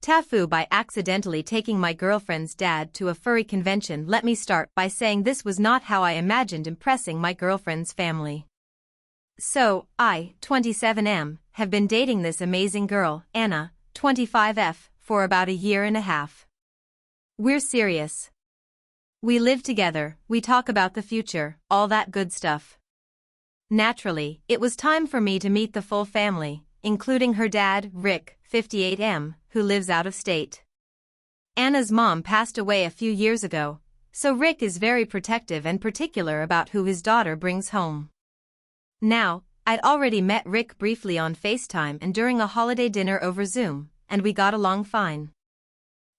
TIFU by accidentally taking my girlfriend's dad to a furry convention. Let me start by saying this was not how I imagined impressing my girlfriend's family. So, I, 27M, have been dating this amazing girl, Anna, 25F, for about a year and a half. We're serious. We live together, we talk about the future, all that good stuff. Naturally, it was time for me to meet the full family, including her dad, Rick, 58M, who lives out of state. Anna's mom passed away a few years ago, so Rick is very protective and particular about who his daughter brings home. Now, I'd already met Rick briefly on FaceTime and during a holiday dinner over Zoom, and we got along fine.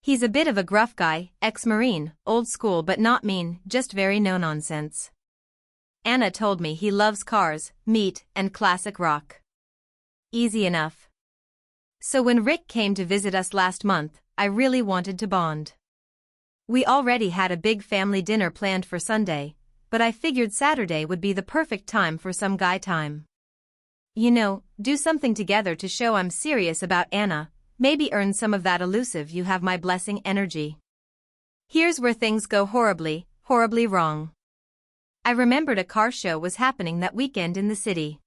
He's a bit of a gruff guy, ex-Marine, old school but not mean, just very no-nonsense. Anna told me he loves cars, meat, and classic rock. Easy enough. So when Rick came to visit us last month, I really wanted to bond. We already had a big family dinner planned for Sunday, but I figured Saturday would be the perfect time for some guy time. You know, do something together to show I'm serious about Anna, maybe earn some of that elusive "you have my blessing" energy. Here's where things go horribly, horribly wrong. I remembered a car show was happening that weekend in the city.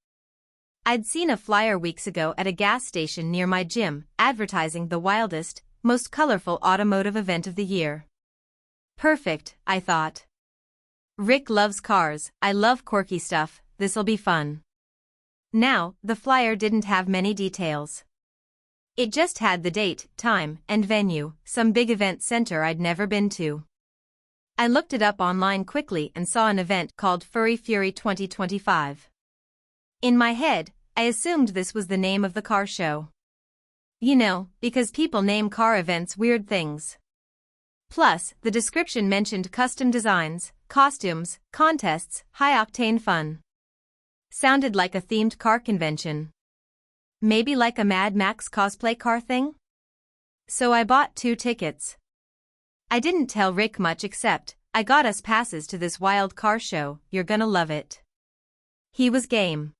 I'd seen a flyer weeks ago at a gas station near my gym, advertising the wildest, most colorful automotive event of the year. Perfect, I thought. Rick loves cars, I love quirky stuff, this'll be fun. Now, the flyer didn't have many details. It just had the date, time, and venue, some big event center I'd never been to. I looked it up online quickly and saw an event called Furry Fury 2025. In my head, I assumed this was the name of the car show. You know, because people name car events weird things. Plus, the description mentioned custom designs, costumes, contests, high-octane fun. Sounded like a themed car convention. Maybe like a Mad Max cosplay car thing? So I bought 2 tickets. I didn't tell Rick much except, I got us passes to this wild car show, you're gonna love it. He was game.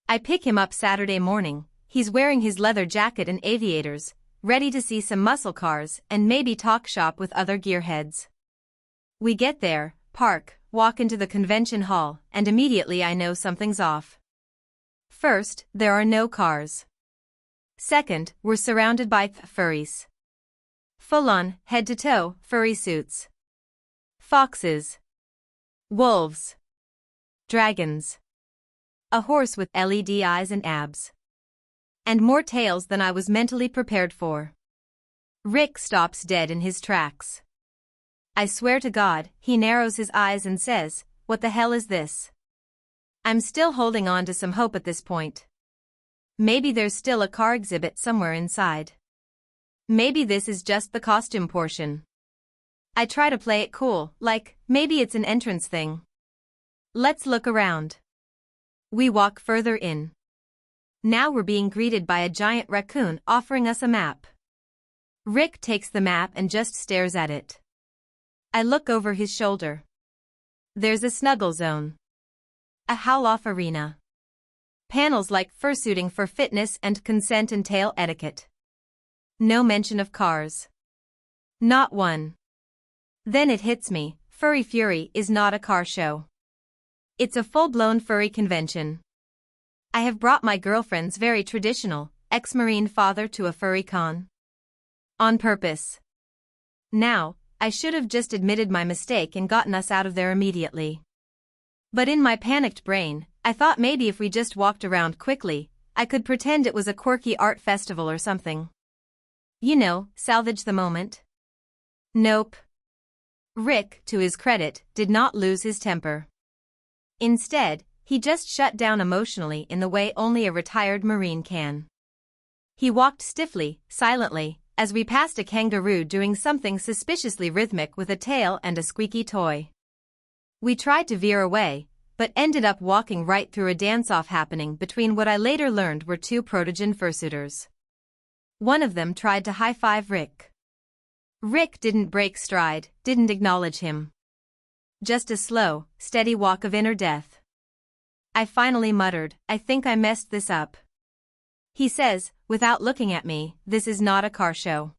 I pick him up Saturday morning, he's wearing his leather jacket and aviators, ready to see some muscle cars and maybe talk shop with other gearheads. We get there, park, walk into the convention hall, and immediately I know something's off. First, there are no cars. Second, we're surrounded by furries. Full-on, head-to-toe, furry suits. Foxes. Wolves. Dragons. A horse with LED eyes and abs. And more tails than I was mentally prepared for. Rick stops dead in his tracks. I swear to God, he narrows his eyes and says, "What the hell is this?" I'm still holding on to some hope at this point. Maybe there's still a car exhibit somewhere inside. Maybe this is just the costume portion. I try to play it cool, like, maybe it's an entrance thing. Let's look around. We walk further in. Now we're being greeted by a giant raccoon offering us a map. Rick takes the map and just stares at it. I look over his shoulder. There's a snuggle zone. A howl-off arena. Panels like fursuiting for fitness and consent and tail etiquette. No mention of cars. Not one. Then it hits me, Furry Fury is not a car show. It's a full-blown furry convention. I have brought my girlfriend's very traditional, ex-Marine father to a furry con. On purpose. Now, I should have just admitted my mistake and gotten us out of there immediately. But in my panicked brain, I thought maybe if we just walked around quickly, I could pretend it was a quirky art festival or something. You know, salvage the moment. Nope. Rick, to his credit, did not lose his temper. Instead, he just shut down emotionally in the way only a retired Marine can. He walked stiffly, silently, as we passed a kangaroo doing something suspiciously rhythmic with a tail and a squeaky toy. We tried to veer away, but ended up walking right through a dance-off happening between what I later learned were 2 protogen fursuiters. One of them tried to high-five Rick. Rick didn't break stride, didn't acknowledge him. Just a slow, steady walk of inner death. I finally muttered, I think I messed this up. He says, without looking at me, this is not a car show.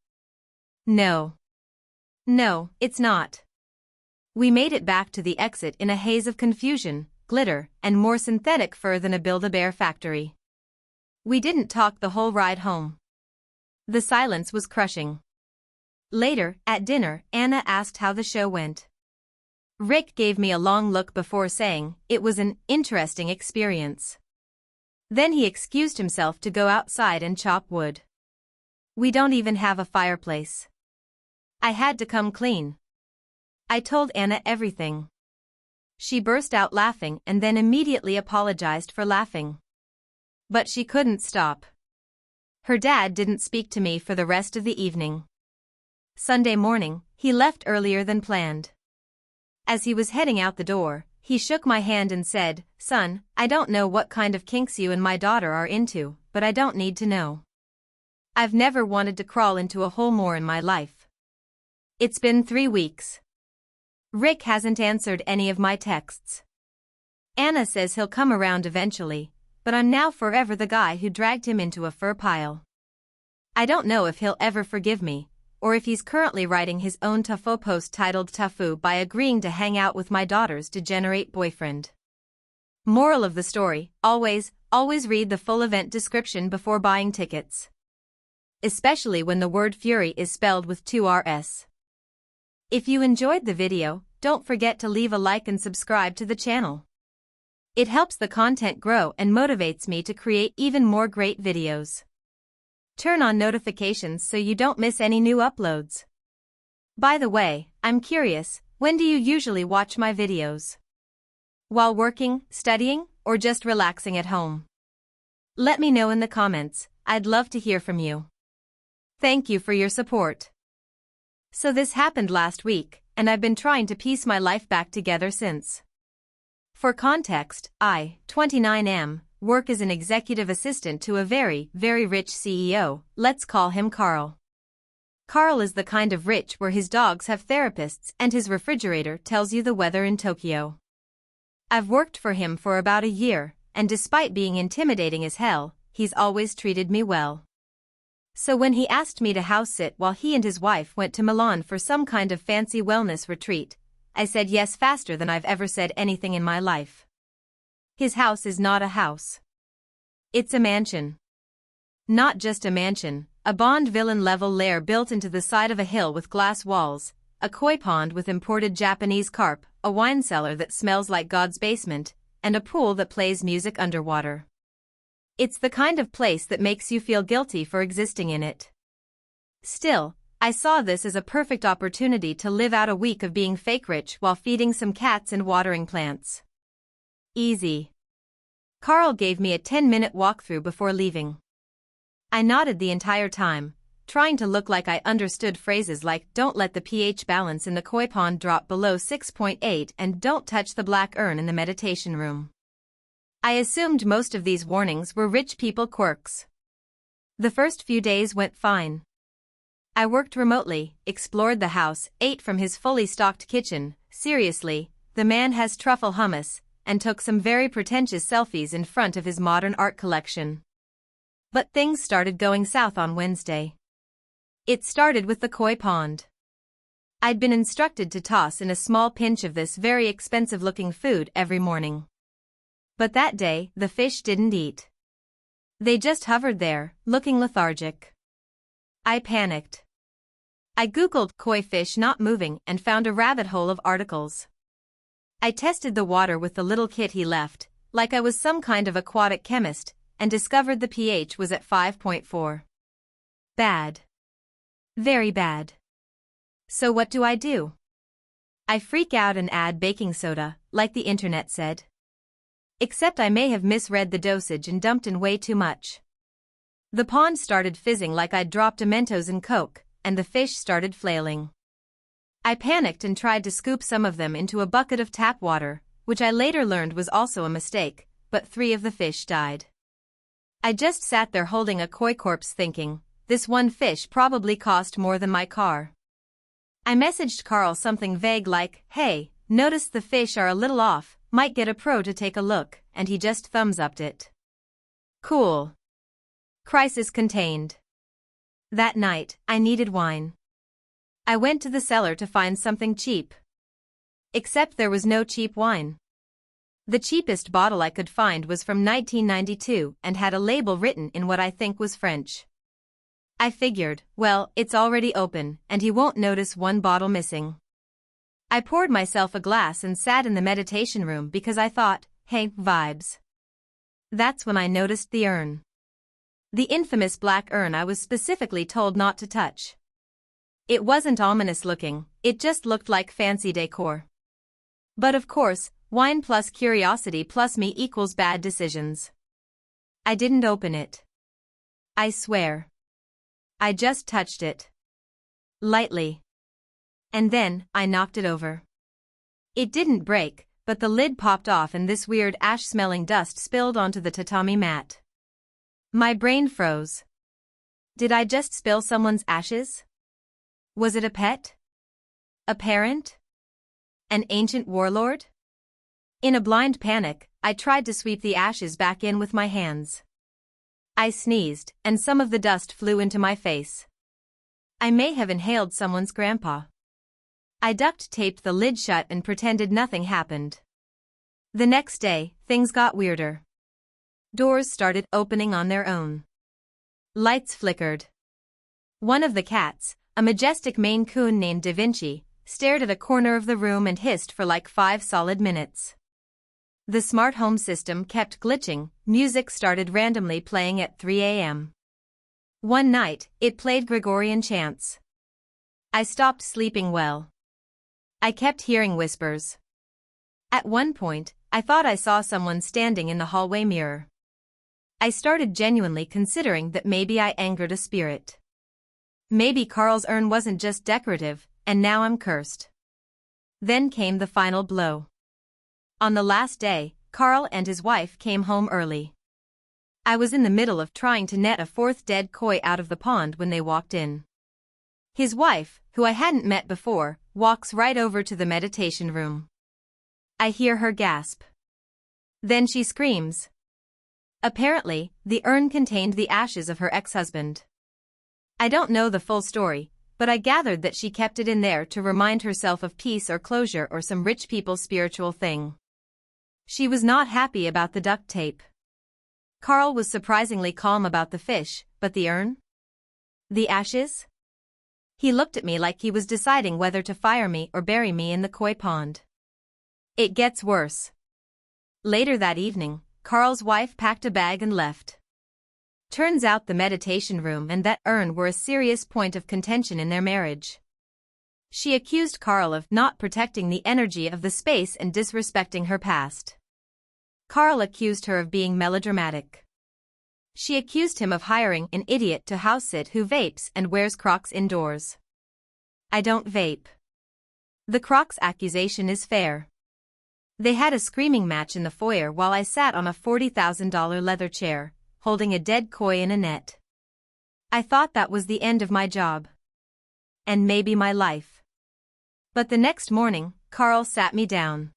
No. No, it's not. We made it back to the exit in a haze of confusion, glitter, and more synthetic fur than a Build-A-Bear factory. We didn't talk the whole ride home. The silence was crushing. Later, at dinner, Anna asked how the show went. Rick gave me a long look before saying, it was an interesting experience. Then he excused himself to go outside and chop wood. We don't even have a fireplace. I had to come clean. I told Anna everything. She burst out laughing and then immediately apologized for laughing. But she couldn't stop. Her dad didn't speak to me for the rest of the evening. Sunday morning, he left earlier than planned. As he was heading out the door, he shook my hand and said, "Son, I don't know what kind of kinks you and my daughter are into, but I don't need to know. I've never wanted to crawl into a hole more in my life." It's been 3 weeks. Rick hasn't answered any of my texts. Anna says he'll come around eventually, but I'm now forever the guy who dragged him into a fur pile. I don't know if he'll ever forgive me, or if he's currently writing his own TIFU post titled TIFU by agreeing to hang out with my daughter's degenerate boyfriend. Moral of the story, always read the full event description before buying tickets. Especially when the word furry is spelled with 2 R's. If you enjoyed the video, don't forget to leave a like and subscribe to the channel. It helps the content grow and motivates me to create even more great videos. Turn on notifications so you don't miss any new uploads. By the way, I'm curious, when do you usually watch my videos? While working, studying, or just relaxing at home? Let me know in the comments, I'd love to hear from you. Thank you for your support. So this happened last week, and I've been trying to piece my life back together since. For context, I, 29 am, work as an executive assistant to a very rich CEO, let's call him Carl. Carl is the kind of rich where his dogs have therapists and his refrigerator tells you the weather in Tokyo. I've worked for him for about a year, and despite being intimidating as hell, he's always treated me well. So when he asked me to house sit while he and his wife went to Milan for some kind of fancy wellness retreat, I said yes faster than I've ever said anything in my life. His house is not a house. It's a mansion. Not just a mansion, a Bond villain-level lair built into the side of a hill with glass walls, a koi pond with imported Japanese carp, a wine cellar that smells like God's basement, and a pool that plays music underwater. It's the kind of place that makes you feel guilty for existing in it. Still, I saw this as a perfect opportunity to live out a week of being fake rich while feeding some cats and watering plants. Easy. Carl gave me a 10-minute walkthrough before leaving. I nodded the entire time, trying to look like I understood phrases like "don't let the pH balance in the koi pond drop below 6.8 and don't touch the black urn in the meditation room." I assumed most of these warnings were rich people quirks. The first few days went fine. I worked remotely, explored the house, ate from his fully stocked kitchen, seriously, the man has truffle hummus, and took some very pretentious selfies in front of his modern art collection. But things started going south on Wednesday. It started with the koi pond. I'd been instructed to toss in a small pinch of this very expensive-looking food every morning. But that day, the fish didn't eat. They just hovered there, looking lethargic. I panicked. I googled koi fish not moving and found a rabbit hole of articles. I tested the water with the little kit he left, like I was some kind of aquatic chemist, and discovered the pH was at 5.4. Bad. Very bad. So what do? I freak out and add baking soda, like the internet said. Except I may have misread the dosage and dumped in way too much. The pond started fizzing like I'd dropped a Mentos in Coke, and the fish started flailing. I panicked and tried to scoop some of them into a bucket of tap water, which I later learned was also a mistake, but 3 of the fish died. I just sat there holding a koi corpse thinking, this one fish probably cost more than my car. I messaged Carl something vague like, "Hey, noticed the fish are a little off, might get a pro to take a look," and he just thumbs-upped it. Cool. Crisis contained. That night, I needed wine. I went to the cellar to find something cheap. Except there was no cheap wine. The cheapest bottle I could find was from 1992 and had a label written in what I think was French. I figured, well, it's already open, and he won't notice one bottle missing. I poured myself a glass and sat in the meditation room because I thought, hey, vibes. That's when I noticed the urn. The infamous black urn I was specifically told not to touch. It wasn't ominous looking, it just looked like fancy decor. But of course, wine plus curiosity plus me equals bad decisions. I didn't open it. I swear. I just touched it. Lightly. And then, I knocked it over. It didn't break, but the lid popped off and this weird ash-smelling dust spilled onto the tatami mat. My brain froze. Did I just spill someone's ashes? Was it a pet? A parent? An ancient warlord? In a blind panic, I tried to sweep the ashes back in with my hands. I sneezed, and some of the dust flew into my face. I may have inhaled someone's grandpa. I duct-taped the lid shut and pretended nothing happened. The next day, things got weirder. Doors started opening on their own. Lights flickered. One of the cats, a majestic Maine Coon named Da Vinci, stared at a corner of the room and hissed for like 5 solid minutes. The smart home system kept glitching, music started randomly playing at 3 a.m. One night, it played Gregorian chants. I stopped sleeping well. I kept hearing whispers. At one point, I thought I saw someone standing in the hallway mirror. I started genuinely considering that maybe I angered a spirit. Maybe Carl's urn wasn't just decorative, and now I'm cursed. Then came the final blow. On the last day, Carl and his wife came home early. I was in the middle of trying to net a 4th dead koi out of the pond when they walked in. His wife, who I hadn't met before, walks right over to the meditation room. I hear her gasp. Then she screams. Apparently, the urn contained the ashes of her ex-husband. I don't know the full story, but I gathered that she kept it in there to remind herself of peace or closure or some rich people's spiritual thing. She was not happy about the duct tape. Carl was surprisingly calm about the fish, but the urn? The ashes? He looked at me like he was deciding whether to fire me or bury me in the koi pond. It gets worse. Later that evening, Carl's wife packed a bag and left. Turns out the meditation room and that urn were a serious point of contention in their marriage. She accused Carl of not protecting the energy of the space and disrespecting her past. Carl accused her of being melodramatic. She accused him of hiring an idiot to house sit who vapes and wears Crocs indoors. I don't vape. The Crocs accusation is fair. They had a screaming match in the foyer while I sat on a $40,000 leather chair, holding a dead koi in a net. I thought that was the end of my job. And maybe my life. But the next morning, Carl sat me down.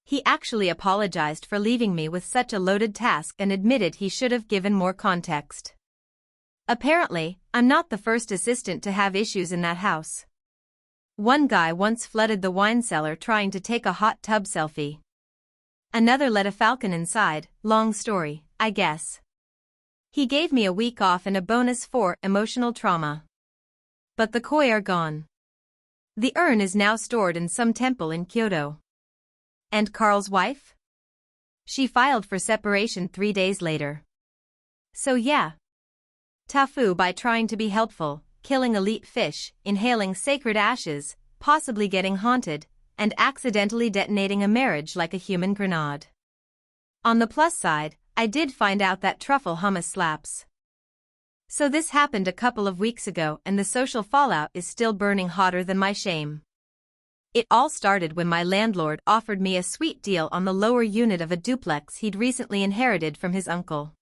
He actually apologized for leaving me with such a loaded task and admitted he should have given more context. Apparently, I'm not the first assistant to have issues in that house. One guy once flooded the wine cellar trying to take a hot tub selfie. Another let a falcon inside, long story, I guess. He gave me a week off and a bonus for emotional trauma. But the koi are gone. The urn is now stored in some temple in Kyoto. And Carl's wife? She filed for separation 3 days later. So yeah. TIFU by trying to be helpful, killing elite fish, inhaling sacred ashes, possibly getting haunted, and accidentally detonating a marriage like a human grenade. On the plus side, I did find out that truffle hummus slaps. So this happened a couple of weeks ago and the social fallout is still burning hotter than my shame. It all started when my landlord offered me a sweet deal on the lower unit of a duplex he'd recently inherited from his uncle.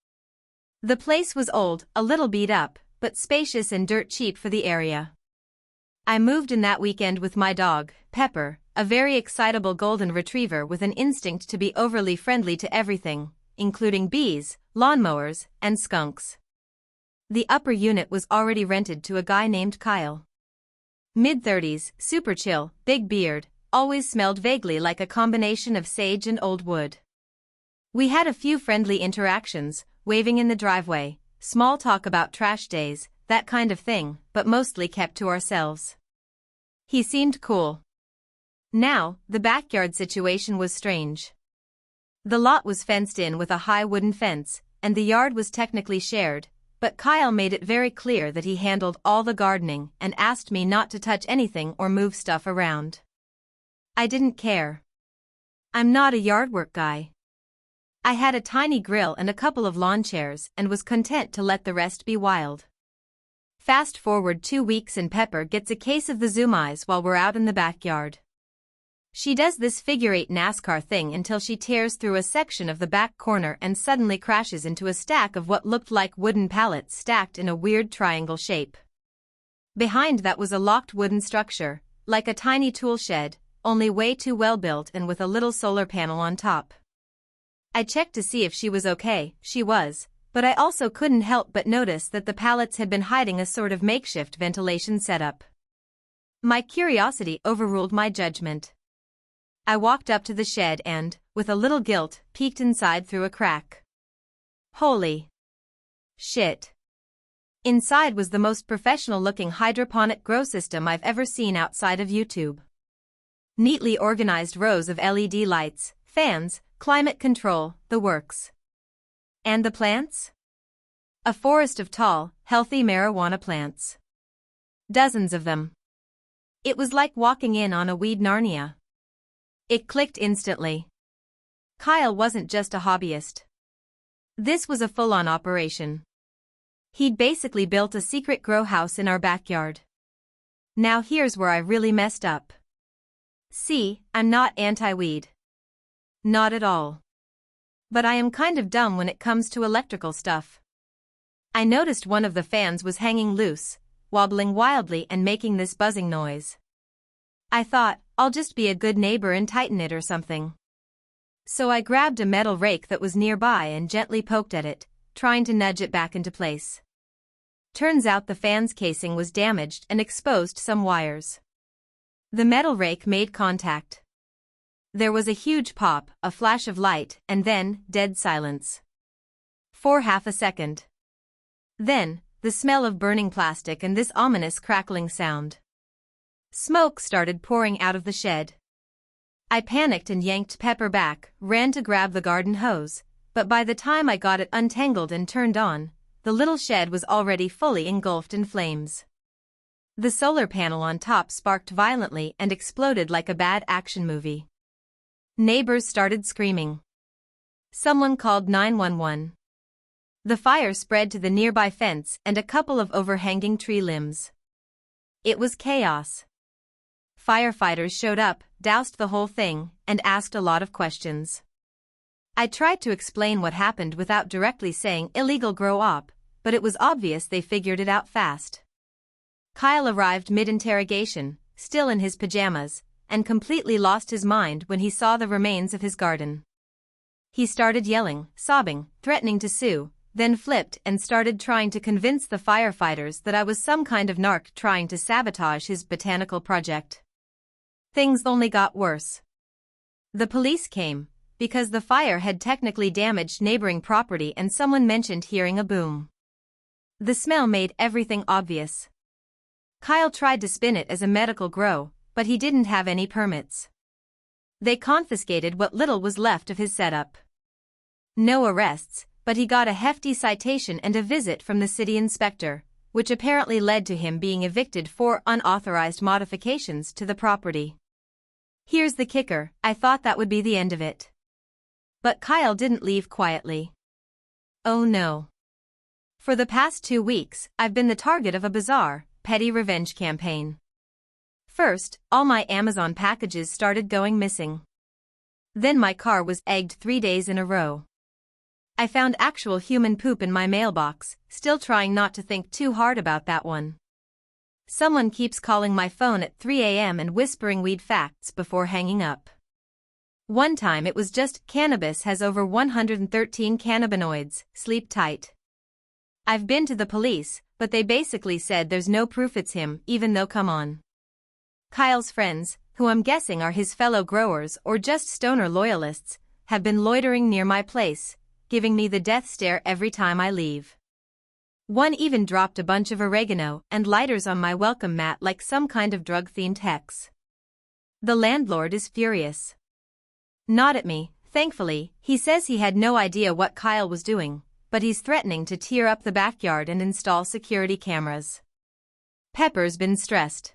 The place was old, a little beat up, but spacious and dirt cheap for the area. I moved in that weekend with my dog, Pepper, a very excitable golden retriever with an instinct to be overly friendly to everything, including bees, lawnmowers, and skunks. The upper unit was already rented to a guy named Kyle. Mid-30s, super chill, big beard, always smelled vaguely like a combination of sage and old wood. We had a few friendly interactions, waving in the driveway, small talk about trash days, that kind of thing, but mostly kept to ourselves. He seemed cool. Now, the backyard situation was strange. The lot was fenced in with a high wooden fence, and the yard was technically shared, but Kyle made it very clear that he handled all the gardening and asked me not to touch anything or move stuff around. I didn't care. I'm not a yard work guy. I had a tiny grill and a couple of lawn chairs and was content to let the rest be wild. Fast forward 2 weeks and Pepper gets a case of the zoom eyes while we're out in the backyard. She does this figure-8 NASCAR thing until she tears through a section of the back corner and suddenly crashes into a stack of what looked like wooden pallets stacked in a weird triangle shape. Behind that was a locked wooden structure, like a tiny tool shed, only way too well built and with a little solar panel on top. I checked to see if she was okay. She was, but I also couldn't help but notice that the pallets had been hiding a sort of makeshift ventilation setup. My curiosity overruled my judgment. I walked up to the shed and, with a little guilt, peeked inside through a crack. Holy shit. Inside was the most professional-looking hydroponic grow system I've ever seen outside of YouTube. Neatly organized rows of LED lights, fans, climate control, the works. And the plants? A forest of tall, healthy marijuana plants. Dozens of them. It was like walking in on a weed Narnia. It clicked instantly. Kyle wasn't just a hobbyist. This was a full-on operation. He'd basically built a secret grow house in our backyard. Now here's where I really messed up. See, I'm not anti-weed. Not at all. But I am kind of dumb when it comes to electrical stuff. I noticed one of the fans was hanging loose, wobbling wildly and making this buzzing noise. I thought, I'll just be a good neighbor and tighten it or something. So I grabbed a metal rake that was nearby and gently poked at it, trying to nudge it back into place. Turns out the fan's casing was damaged and exposed some wires. The metal rake made contact. There was a huge pop, a flash of light, and then, dead silence. For half a second. Then, the smell of burning plastic and this ominous crackling sound. Smoke started pouring out of the shed. I panicked and yanked Pepper back, ran to grab the garden hose, but by the time I got it untangled and turned on, the little shed was already fully engulfed in flames. The solar panel on top sparked violently and exploded like a bad action movie. Neighbors started screaming. Someone called 911. The fire spread to the nearby fence and a couple of overhanging tree limbs. It was chaos. Firefighters showed up, doused the whole thing, and asked a lot of questions. I tried to explain what happened without directly saying illegal grow op, but it was obvious they figured it out fast. Kyle arrived mid-interrogation, still in his pajamas, and completely lost his mind when he saw the remains of his garden. He started yelling, sobbing, threatening to sue, then flipped and started trying to convince the firefighters that I was some kind of narc trying to sabotage his botanical project. Things only got worse. The police came, because the fire had technically damaged neighboring property and someone mentioned hearing a boom. The smell made everything obvious. Kyle tried to spin it as a medical grow, but he didn't have any permits. They confiscated what little was left of his setup. No arrests, but he got a hefty citation and a visit from the city inspector, which apparently led to him being evicted for unauthorized modifications to the property. Here's the kicker, I thought that would be the end of it. But Kyle didn't leave quietly. Oh no. For the past 2 weeks, I've been the target of a bizarre, petty revenge campaign. First, all my Amazon packages started going missing. Then my car was egged 3 days in a row. I found actual human poop in my mailbox, still trying not to think too hard about that one. Someone keeps calling my phone at 3 a.m. and whispering weed facts before hanging up. One time it was just, cannabis has over 113 cannabinoids, sleep tight. I've been to the police, but they basically said there's no proof it's him, even though come on. Kyle's friends, who I'm guessing are his fellow growers or just stoner loyalists, have been loitering near my place, giving me the death stare every time I leave. One even dropped a bunch of oregano and lighters on my welcome mat like some kind of drug-themed hex. The landlord is furious. Not at me, thankfully. He says he had no idea what Kyle was doing, but he's threatening to tear up the backyard and install security cameras. Pepper's been stressed.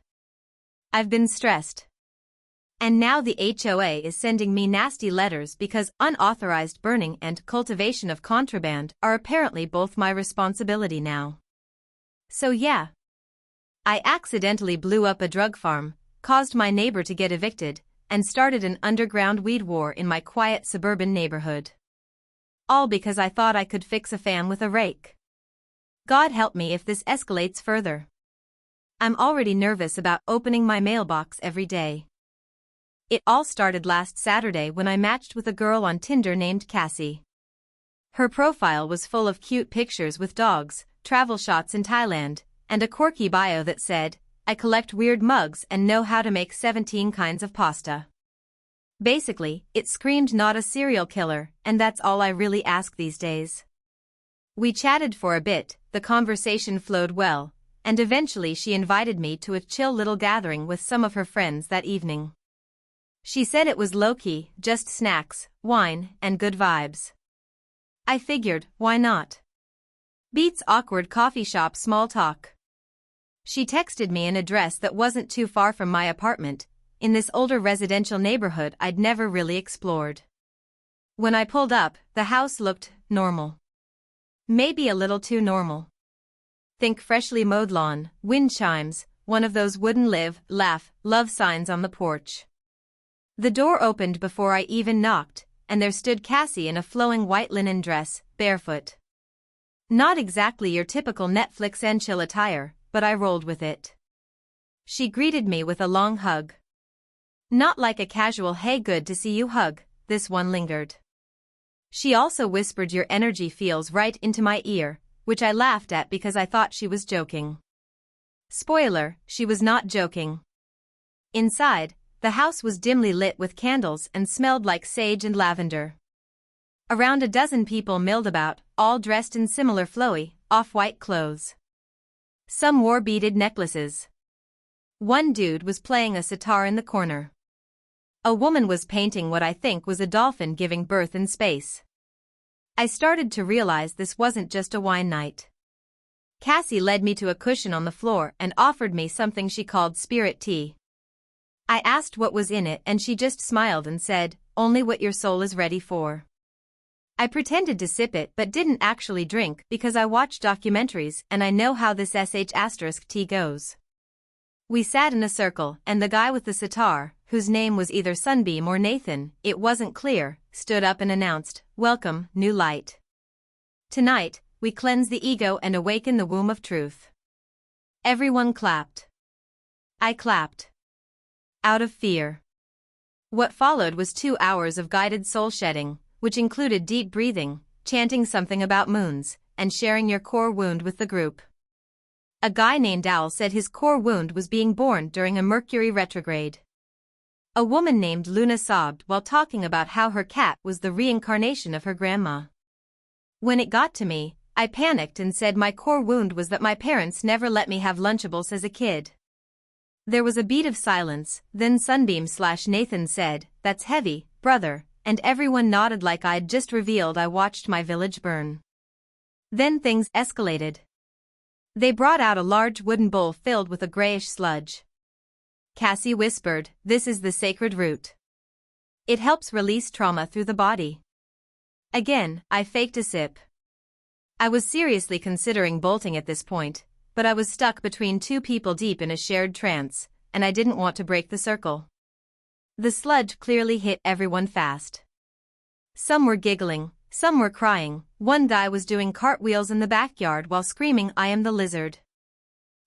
I've been stressed. And now the HOA is sending me nasty letters because unauthorized burning and cultivation of contraband are apparently both my responsibility now. So yeah. I accidentally blew up a drug farm, caused my neighbor to get evicted, and started an underground weed war in my quiet suburban neighborhood. All because I thought I could fix a fan with a rake. God help me if this escalates further. I'm already nervous about opening my mailbox every day. It all started last Saturday when I matched with a girl on Tinder named Cassie. Her profile was full of cute pictures with dogs, travel shots in Thailand, and a quirky bio that said, "I collect weird mugs and know how to make 17 kinds of pasta." Basically, it screamed not a serial killer, and that's all I really ask these days. We chatted for a bit, the conversation flowed well, and eventually she invited me to a chill little gathering with some of her friends that evening. She said it was low-key, just snacks, wine, and good vibes. I figured, why not? Beats awkward coffee shop small talk. She texted me an address that wasn't too far from my apartment, in this older residential neighborhood I'd never really explored. When I pulled up, the house looked normal. Maybe a little too normal. Think freshly mowed lawn, wind chimes, one of those wooden live, laugh, love signs on the porch. The door opened before I even knocked, and there stood Cassie in a flowing white linen dress, barefoot. Not exactly your typical Netflix and chill attire, but I rolled with it. She greeted me with a long hug. Not like a casual "hey, good to see you" hug, this one lingered. She also whispered "your energy feels right" into my ear, which I laughed at because I thought she was joking. Spoiler, she was not joking. Inside, the house was dimly lit with candles and smelled like sage and lavender. Around a dozen people milled about, all dressed in similar flowy, off-white clothes. Some wore beaded necklaces. One dude was playing a sitar in the corner. A woman was painting what I think was a dolphin giving birth in space. I started to realize this wasn't just a wine night. Cassie led me to a cushion on the floor and offered me something she called spirit tea. I asked what was in it and she just smiled and said, "Only what your soul is ready for." I pretended to sip it but didn't actually drink because I watch documentaries and I know how this **tea goes. We sat in a circle and the guy with the sitar, whose name was either Sunbeam or Nathan, it wasn't clear, stood up and announced, "Welcome, new light. Tonight, we cleanse the ego and awaken the womb of truth." Everyone clapped. I clapped. Out of fear. What followed was 2 hours of guided soul shedding, which included deep breathing, chanting something about moons, and sharing your core wound with the group. A guy named Owl said his core wound was being born during a Mercury retrograde. A woman named Luna sobbed while talking about how her cat was the reincarnation of her grandma. When it got to me, I panicked and said my core wound was that my parents never let me have Lunchables as a kid. There was a beat of silence, then Sunbeam/Nathan said, "That's heavy, brother," and everyone nodded like I'd just revealed I watched my village burn. Then things escalated. They brought out a large wooden bowl filled with a grayish sludge. Cassie whispered, "This is the sacred root. It helps release trauma through the body." Again, I faked a sip. I was seriously considering bolting at this point, but I was stuck between two people deep in a shared trance, and I didn't want to break the circle. The sludge clearly hit everyone fast. Some were giggling, some were crying, one guy was doing cartwheels in the backyard while screaming, "I am the lizard."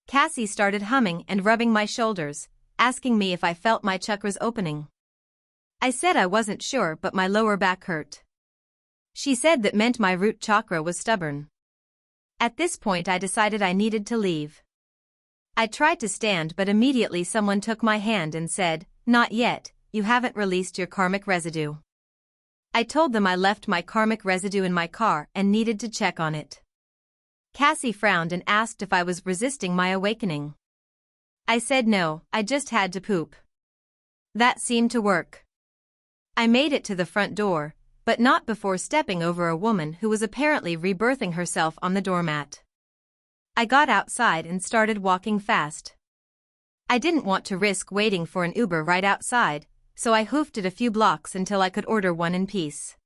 Cassie started humming and rubbing my shoulders, asking me if I felt my chakras opening. I said I wasn't sure but my lower back hurt. She said that meant my root chakra was stubborn. At this point I decided I needed to leave. I tried to stand but immediately someone took my hand and said, "Not yet, you haven't released your karmic residue." I told them I left my karmic residue in my car and needed to check on it. Cassie frowned and asked if I was resisting my awakening. I said no, I just had to poop. That seemed to work. I made it to the front door, but not before stepping over a woman who was apparently rebirthing herself on the doormat. I got outside and started walking fast. I didn't want to risk waiting for an Uber right outside, so I hoofed it a few blocks until I could order one in peace.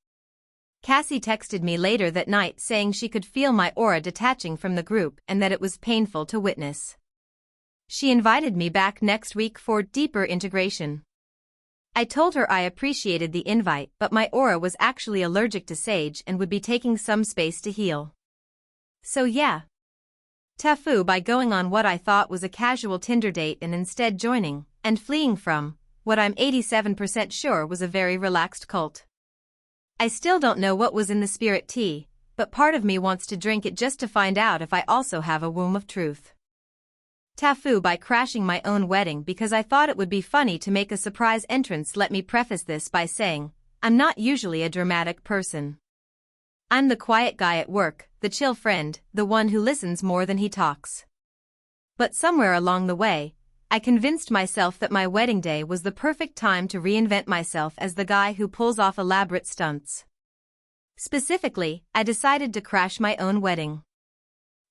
Cassie texted me later that night saying she could feel my aura detaching from the group and that it was painful to witness. She invited me back next week for deeper integration. I told her I appreciated the invite, but my aura was actually allergic to sage and would be taking some space to heal. So yeah. TIFU by going on what I thought was a casual Tinder date and instead joining, and fleeing from, what I'm 87% sure was a very relaxed cult. I still don't know what was in the spirit tea, but part of me wants to drink it just to find out if I also have a womb of truth. TIFU by crashing my own wedding because I thought it would be funny to make a surprise entrance. Let me preface this by saying, I'm not usually a dramatic person. I'm the quiet guy at work, the chill friend, the one who listens more than he talks. But somewhere along the way, I convinced myself that my wedding day was the perfect time to reinvent myself as the guy who pulls off elaborate stunts. Specifically, I decided to crash my own wedding.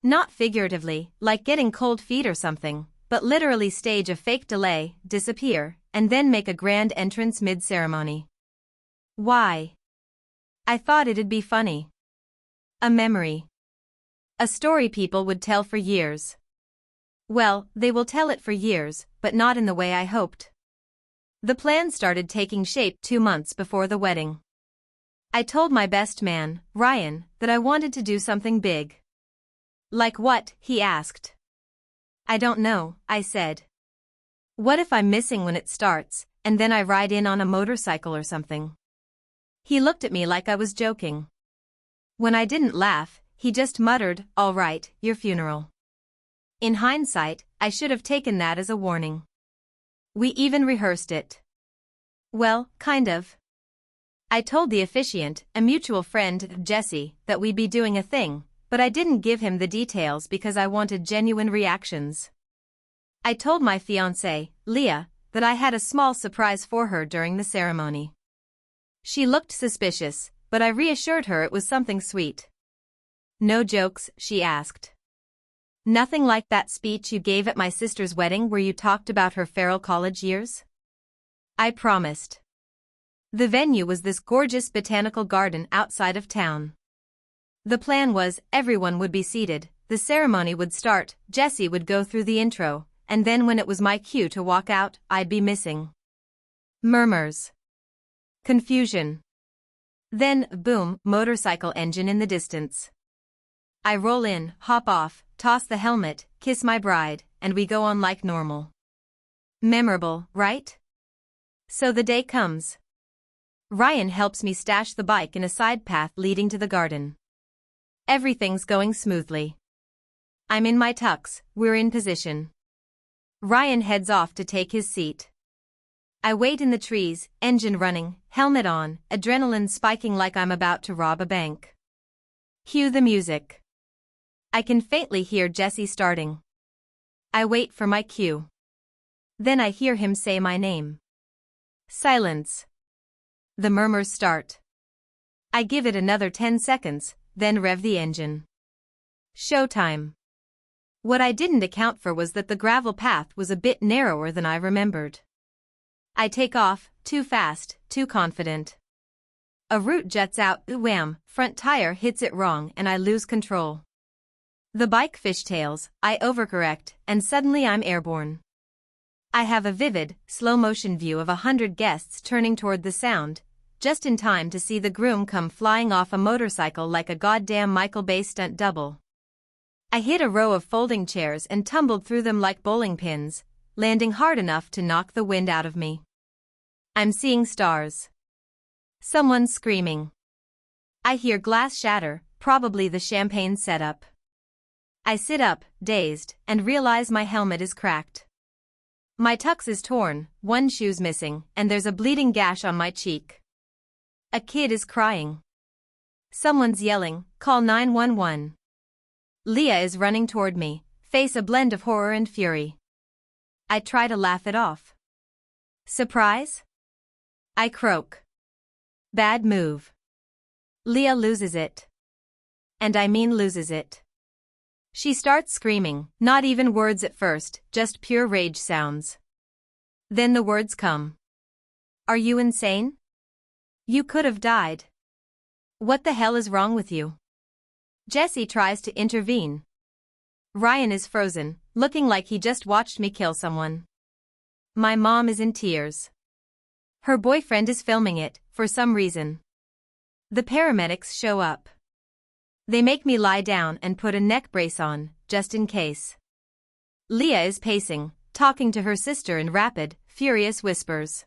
Not figuratively, like getting cold feet or something, but literally stage a fake delay, disappear, and then make a grand entrance mid-ceremony. Why? I thought it'd be funny. A memory. A story people would tell for years. Well, they will tell it for years, but not in the way I hoped. The plan started taking shape 2 months before the wedding. I told my best man, Ryan, that I wanted to do something big. Like what? He asked. I don't know, I said. What if I'm missing when it starts, and then I ride in on a motorcycle or something? He looked at me like I was joking. When I didn't laugh, he just muttered, "All right, your funeral." In hindsight, I should have taken that as a warning. We even rehearsed it. Well, kind of. I told the officiant, a mutual friend, Jesse, that we'd be doing a thing, but I didn't give him the details because I wanted genuine reactions. I told my fiancée, Leah, that I had a small surprise for her during the ceremony. She looked suspicious, but I reassured her it was something sweet. No jokes, she asked. Nothing like that speech you gave at my sister's wedding where you talked about her feral college years? I promised. The venue was this gorgeous botanical garden outside of town. The plan was, everyone would be seated, the ceremony would start, Jesse would go through the intro, and then when it was my cue to walk out, I'd be missing. Murmurs. Confusion. Then, boom, motorcycle engine in the distance. I roll in, hop off, toss the helmet, kiss my bride, and we go on like normal. Memorable, right? So the day comes. Ryan helps me stash the bike in a side path leading to the garden. Everything's going smoothly. I'm in my tux, we're in position. Ryan heads off to take his seat. I wait in the trees, engine running, helmet on, adrenaline spiking like I'm about to rob a bank. Cue the music. I can faintly hear Jesse starting. I wait for my cue. Then I hear him say my name. Silence. The murmurs start. I give it another 10 seconds, then rev the engine. Showtime. What I didn't account for was that the gravel path was a bit narrower than I remembered. I take off, too fast, too confident. A root juts out, wham, front tire hits it wrong and I lose control. The bike fishtails, I overcorrect, and suddenly I'm airborne. I have a vivid, slow-motion view of 100 guests turning toward the sound, just in time to see the groom come flying off a motorcycle like a goddamn Michael Bay stunt double. I hit a row of folding chairs and tumbled through them like bowling pins, landing hard enough to knock the wind out of me. I'm seeing stars. Someone's screaming. I hear glass shatter, probably the champagne setup. I sit up, dazed, and realize my helmet is cracked. My tux is torn, one shoe's missing, and there's a bleeding gash on my cheek. A kid is crying. Someone's yelling, "Call 911." Leah is running toward me, face a blend of horror and fury. I try to laugh it off. Surprise? I croak. Bad move. Leah loses it. And I mean loses it. She starts screaming, not even words at first, just pure rage sounds. Then the words come. "Are you insane? You could have died. What the hell is wrong with you?" Jesse tries to intervene. Ryan is frozen, looking like he just watched me kill someone. My mom is in tears. Her boyfriend is filming it, for some reason. The paramedics show up. They make me lie down and put a neck brace on, just in case. Leah is pacing, talking to her sister in rapid, furious whispers.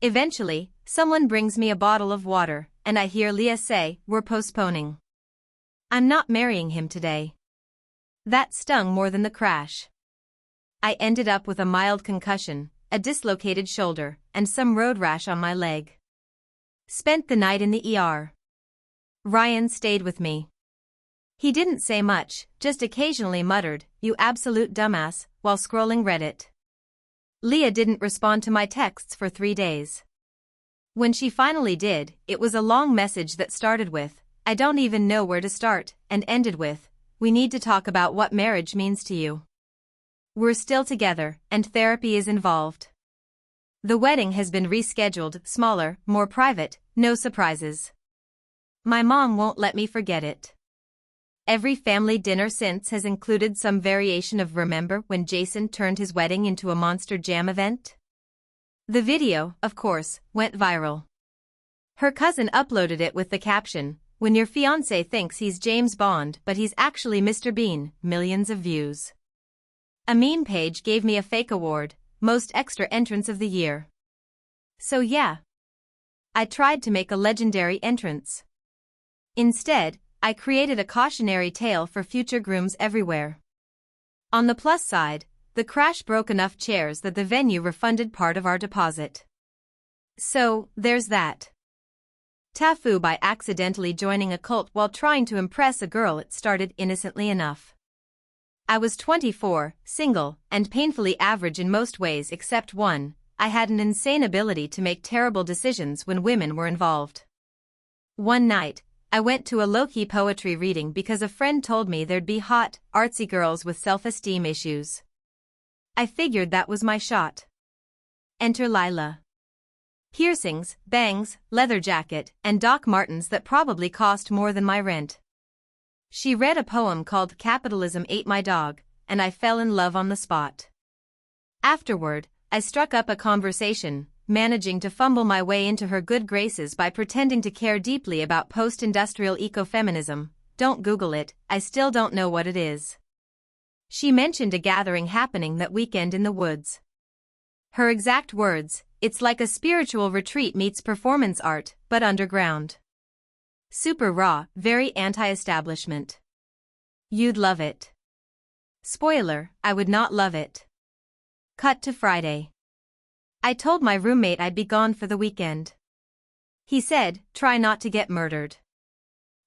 Eventually, someone brings me a bottle of water, and I hear Leah say, "We're postponing. I'm not marrying him today." That stung more than the crash. I ended up with a mild concussion, a dislocated shoulder, and some road rash on my leg. Spent the night in the ER. Ryan stayed with me. He didn't say much, just occasionally muttered, "You absolute dumbass," while scrolling Reddit. Leah didn't respond to my texts for 3 days. When she finally did, it was a long message that started with, "I don't even know where to start," and ended with, "We need to talk about what marriage means to you. We're still together, and therapy is involved. The wedding has been rescheduled, smaller, more private, no surprises. My mom won't let me forget it." Every family dinner since has included some variation of "Remember when Jason turned his wedding into a Monster Jam event?" The video, of course, went viral. Her cousin uploaded it with the caption, "When your fiancé thinks he's James Bond but he's actually Mr. Bean," millions of views. A meme page gave me a fake award, Most Extra Entrance of the Year. So yeah. I tried to make a legendary entrance. Instead, I created a cautionary tale for future grooms everywhere. On the plus side, the crash broke enough chairs that the venue refunded part of our deposit. So, there's that. TIFU by accidentally joining a cult while trying to impress a girl. It started innocently enough. I was 24, single, and painfully average in most ways except one. I had an insane ability to make terrible decisions when women were involved. One night, I went to a low-key poetry reading because a friend told me there'd be hot, artsy girls with self-esteem issues. I figured that was my shot. Enter Lila. Piercings, bangs, leather jacket, and Doc Martens that probably cost more than my rent. She read a poem called "Capitalism Ate My Dog," and I fell in love on the spot. Afterward, I struck up a conversation, managing to fumble my way into her good graces by pretending to care deeply about post-industrial ecofeminism. Don't Google it, I still don't know what it is. She mentioned a gathering happening that weekend in the woods. Her exact words, "It's like a spiritual retreat meets performance art, but underground. Super raw, very anti-establishment. You'd love it." Spoiler, I would not love it. Cut to Friday. I told my roommate I'd be gone for the weekend. He said, "Try not to get murdered."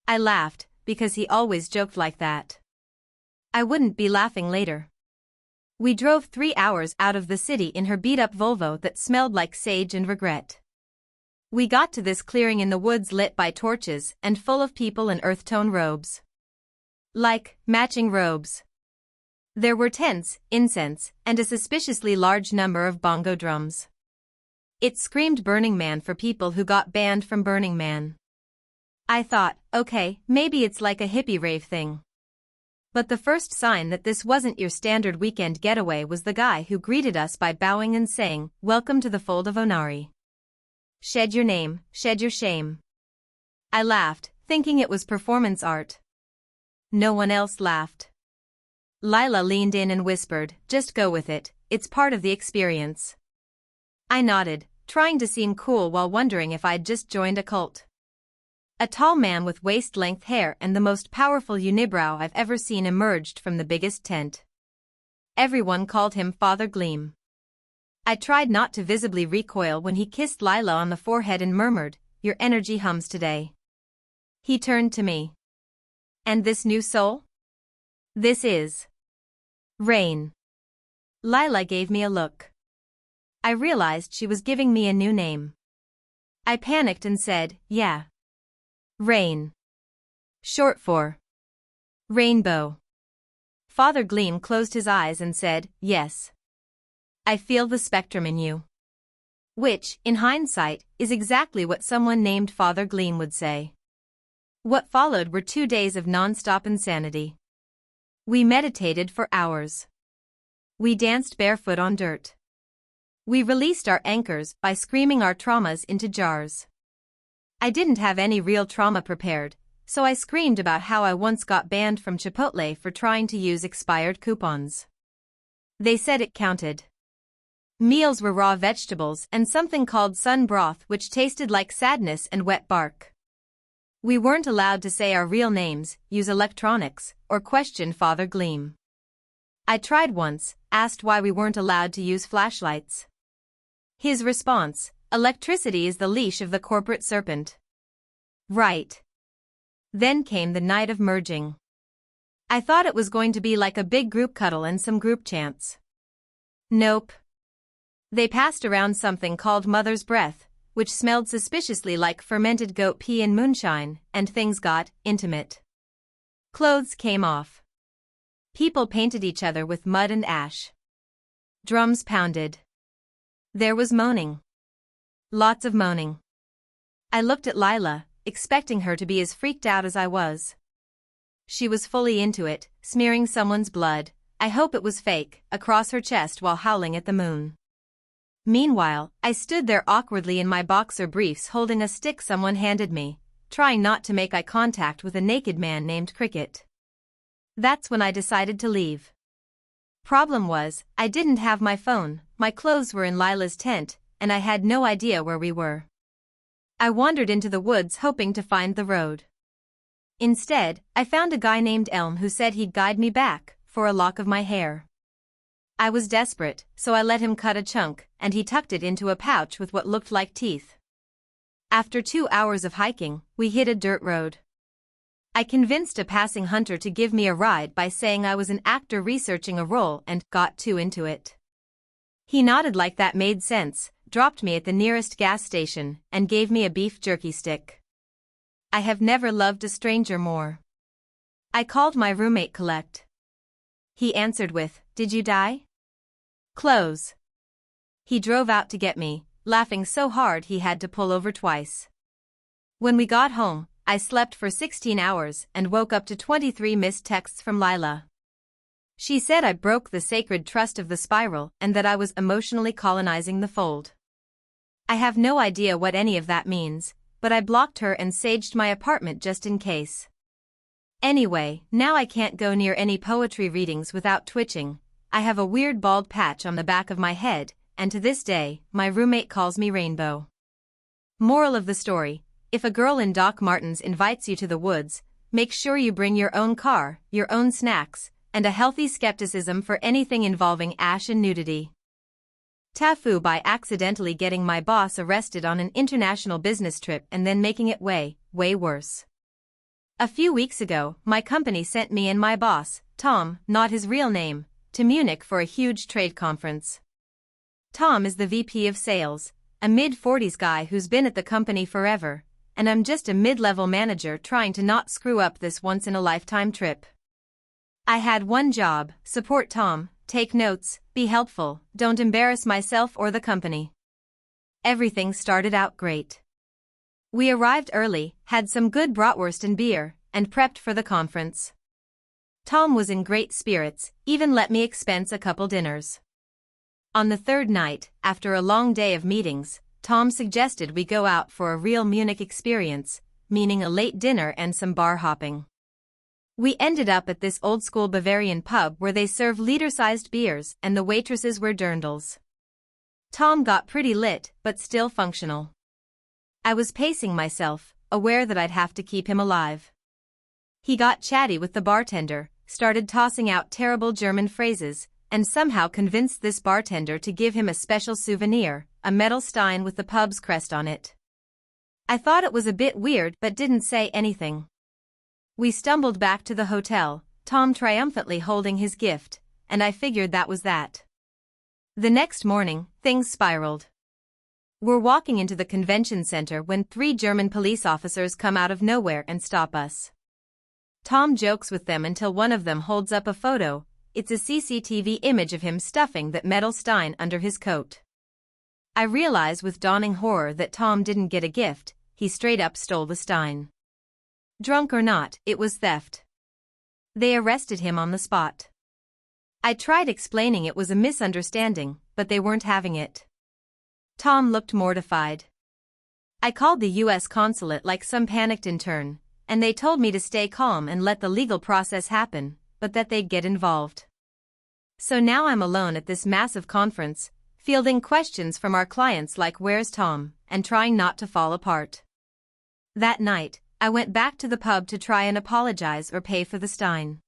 I laughed, because he always joked like that. I wouldn't be laughing later. We drove 3 hours out of the city in her beat-up Volvo that smelled like sage and regret. We got to this clearing in the woods lit by torches and full of people in earth-tone robes. Like, matching robes. There were tents, incense, and a suspiciously large number of bongo drums. It screamed Burning Man for people who got banned from Burning Man. I thought, okay, maybe it's like a hippie rave thing. But the first sign that this wasn't your standard weekend getaway was the guy who greeted us by bowing and saying, "Welcome to the fold of Onari. Shed your name, shed your shame." I laughed, thinking it was performance art. No one else laughed. Lila leaned in and whispered, "Just go with it, it's part of the experience." I nodded, trying to seem cool while wondering if I'd just joined a cult. A tall man with waist-length hair and the most powerful unibrow I've ever seen emerged from the biggest tent. Everyone called him Father Gleam. I tried not to visibly recoil when he kissed Lila on the forehead and murmured, "Your energy hums today." He turned to me. "And this new soul?" "This is Rain." Lila gave me a look. I realized she was giving me a new name. I panicked and said, "Yeah. Rain. Short for Rainbow." Father Gleam closed his eyes and said, "Yes. I feel the spectrum in you." Which, in hindsight, is exactly what someone named Father Gleam would say. What followed were 2 days of non-stop insanity. We meditated for hours. We danced barefoot on dirt. We released our anchors by screaming our traumas into jars. I didn't have any real trauma prepared, so I screamed about how I once got banned from Chipotle for trying to use expired coupons. They said it counted. Meals were raw vegetables and something called sun broth, which tasted like sadness and wet bark. We weren't allowed to say our real names, use electronics, or question Father Gleam. I tried once, asked why we weren't allowed to use flashlights. His response, "Electricity is the leash of the corporate serpent." Right. Then came the night of merging. I thought it was going to be like a big group cuddle and some group chants. Nope. They passed around something called mother's breath, which smelled suspiciously like fermented goat pee and moonshine, and things got intimate. Clothes came off. People painted each other with mud and ash. Drums pounded. There was moaning. Lots of moaning. I looked at Lila, expecting her to be as freaked out as I was. She was fully into it, smearing someone's blood, I hope it was fake, across her chest while howling at the moon. Meanwhile, I stood there awkwardly in my boxer briefs holding a stick someone handed me, trying not to make eye contact with a naked man named Cricket. That's when I decided to leave. Problem was, I didn't have my phone, my clothes were in Lila's tent, and I had no idea where we were. I wandered into the woods hoping to find the road. Instead, I found a guy named Elm who said he'd guide me back, for a lock of my hair. I was desperate, so I let him cut a chunk, and he tucked it into a pouch with what looked like teeth. After 2 hours of hiking, we hit a dirt road. I convinced a passing hunter to give me a ride by saying I was an actor researching a role and got too into it. He nodded like that made sense, dropped me at the nearest gas station, and gave me a beef jerky stick. I have never loved a stranger more. I called my roommate Collect. He answered with, "Did you die?" "Close." He drove out to get me, laughing so hard he had to pull over twice. When we got home, I slept for 16 hours and woke up to 23 missed texts from Lila. She said I broke the sacred trust of the spiral and that I was emotionally colonizing the fold. I have no idea what any of that means, but I blocked her and saged my apartment just in case. Anyway, now I can't go near any poetry readings without twitching. I have a weird bald patch on the back of my head, and to this day, my roommate calls me Rainbow. Moral of the story: if a girl in Doc Martens invites you to the woods, make sure you bring your own car, your own snacks, and a healthy skepticism for anything involving ash and nudity. TIFU by accidentally getting my boss arrested on an international business trip and then making it way worse. A few weeks ago, my company sent me and my boss, Tom, not his real name, to Munich for a huge trade conference. Tom is the VP of sales, a mid-40s guy who's been at the company forever, and I'm just a mid-level manager trying to not screw up this once-in-a-lifetime trip. I had one job: support Tom, take notes, be helpful, don't embarrass myself or the company. Everything started out great. We arrived early, had some good bratwurst and beer, and prepped for the conference. Tom was in great spirits, even let me expense a couple dinners. On the third night, after a long day of meetings, Tom suggested we go out for a real Munich experience, meaning a late dinner and some bar hopping. We ended up at this old-school Bavarian pub where they serve liter-sized beers and the waitresses wear dirndls. Tom got pretty lit, but still functional. I was pacing myself, aware that I'd have to keep him alive. He got chatty with the bartender, started tossing out terrible German phrases, and somehow convinced this bartender to give him a special souvenir, a metal stein with the pub's crest on it. I thought it was a bit weird but didn't say anything. We stumbled back to the hotel, Tom triumphantly holding his gift, and I figured that was that. The next morning, things spiraled. We're walking into the convention center when 3 German police officers come out of nowhere and stop us. Tom jokes with them until one of them holds up a photo. It's a CCTV image of him stuffing that metal stein under his coat. I realize with dawning horror that Tom didn't get a gift, he straight up stole the stein. Drunk or not, it was theft. They arrested him on the spot. I tried explaining it was a misunderstanding, but they weren't having it. Tom looked mortified. I called the U.S. consulate like some panicked intern, and they told me to stay calm and let the legal process happen, but that they'd get involved. So now I'm alone at this massive conference, fielding questions from our clients like "Where's Tom?" and trying not to fall apart. That night, I went back to the pub to try and apologize or pay for the stein.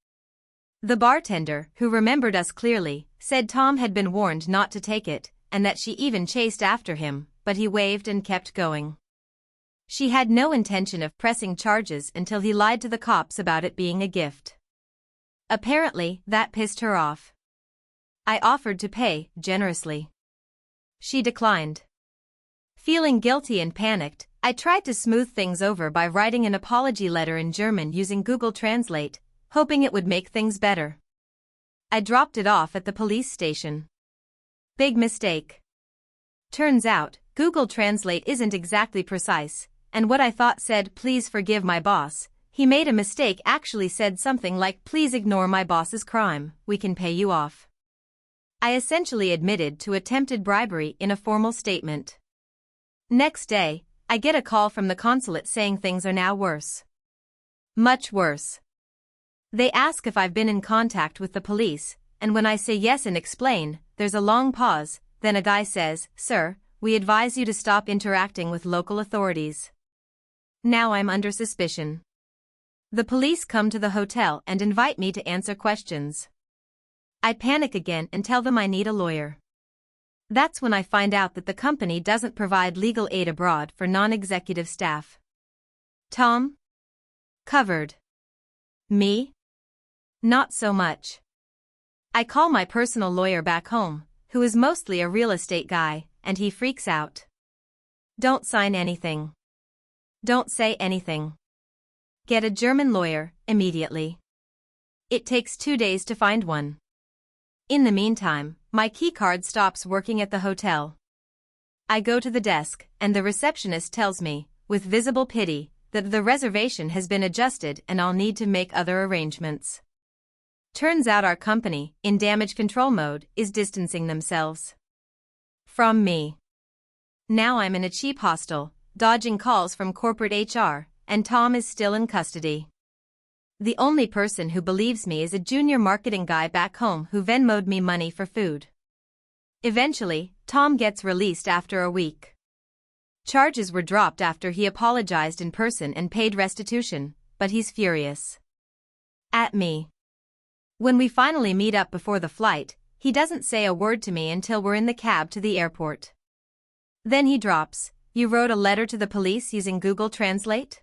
The bartender, who remembered us clearly, said Tom had been warned not to take it, and that she even chased after him, but he waved and kept going. She had no intention of pressing charges until he lied to the cops about it being a gift. Apparently, that pissed her off. I offered to pay, generously. She declined. Feeling guilty and panicked, I tried to smooth things over by writing an apology letter in German using Google Translate, hoping it would make things better. I dropped it off at the police station. Big mistake. Turns out, Google Translate isn't exactly precise, and what I thought said "please forgive my boss," he made a mistake actually said something like "please ignore my boss's crime, we can pay you off." I essentially admitted to attempted bribery in a formal statement. Next day, I get a call from the consulate saying things are now worse. Much worse. They ask if I've been in contact with the police, and when I say yes and explain, there's a long pause, then a guy says, "Sir, we advise you to stop interacting with local authorities." Now I'm under suspicion. The police come to the hotel and invite me to answer questions. I panic again and tell them I need a lawyer. That's when I find out that the company doesn't provide legal aid abroad for non-executive staff. Tom? Covered. Me? Not so much. I call my personal lawyer back home, who is mostly a real estate guy, and he freaks out. Don't sign anything. Don't say anything. Get a German lawyer, immediately. It takes 2 days to find one. In the meantime, my keycard stops working at the hotel. I go to the desk, and the receptionist tells me, with visible pity, that the reservation has been adjusted and I'll need to make other arrangements. Turns out our company, in damage control mode, is distancing themselves from me. Now I'm in a cheap hostel, dodging calls from corporate HR, and Tom is still in custody. The only person who believes me is a junior marketing guy back home who Venmo'd me money for food. Eventually, Tom gets released after a week. Charges were dropped after he apologized in person and paid restitution, but he's furious at me. When we finally meet up before the flight, he doesn't say a word to me until we're in the cab to the airport. Then he drops, "You wrote a letter to the police using Google Translate?"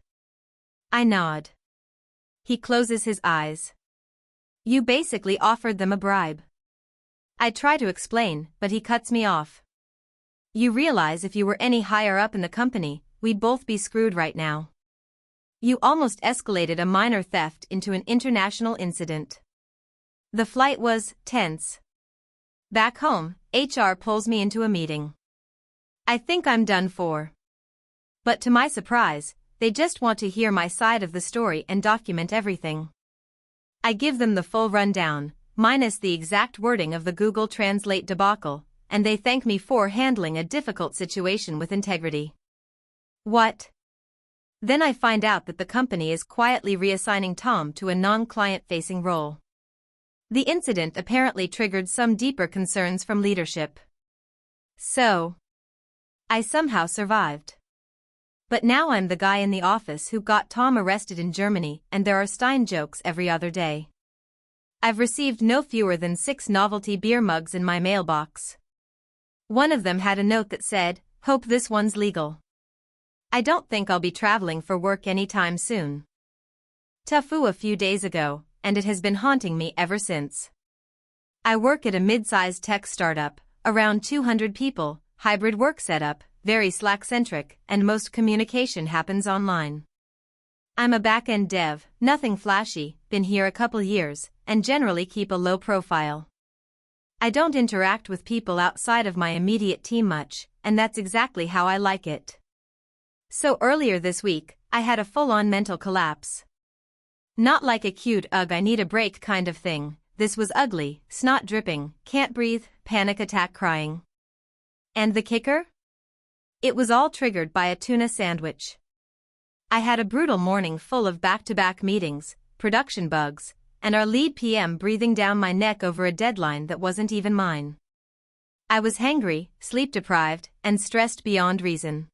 I nod. He closes his eyes. "You basically offered them a bribe." I try to explain, but he cuts me off. "You realize if you were any higher up in the company, we'd both be screwed right now. You almost escalated a minor theft into an international incident." The flight was tense. Back home, HR pulls me into a meeting. I think I'm done for. But to my surprise, they just want to hear my side of the story and document everything. I give them the full rundown, minus the exact wording of the Google Translate debacle, and they thank me for handling a difficult situation with integrity. What? Then I find out that the company is quietly reassigning Tom to a non-client-facing role. The incident apparently triggered some deeper concerns from leadership. So, I somehow survived. But now I'm the guy in the office who got Tom arrested in Germany, and there are Stein jokes every other day. I've received no fewer than 6 novelty beer mugs in my mailbox. One of them had a note that said, "Hope this one's legal." I don't think I'll be traveling for work anytime soon. TIFU a few days ago, and it has been haunting me ever since. I work at a mid-sized tech startup, around 200 people, hybrid work setup, very Slack-centric, and most communication happens online. I'm a back-end dev, nothing flashy, been here a couple years, and generally keep a low profile. I don't interact with people outside of my immediate team much, and that's exactly how I like it. So earlier this week, I had a full-on mental collapse. Not like a cute "ugh I need a break" kind of thing. This was ugly, snot dripping, can't breathe, panic attack crying. And the kicker? It was all triggered by a tuna sandwich. I had a brutal morning full of back-to-back meetings, production bugs, and our lead PM breathing down my neck over a deadline that wasn't even mine. I was hangry, sleep-deprived, and stressed beyond reason.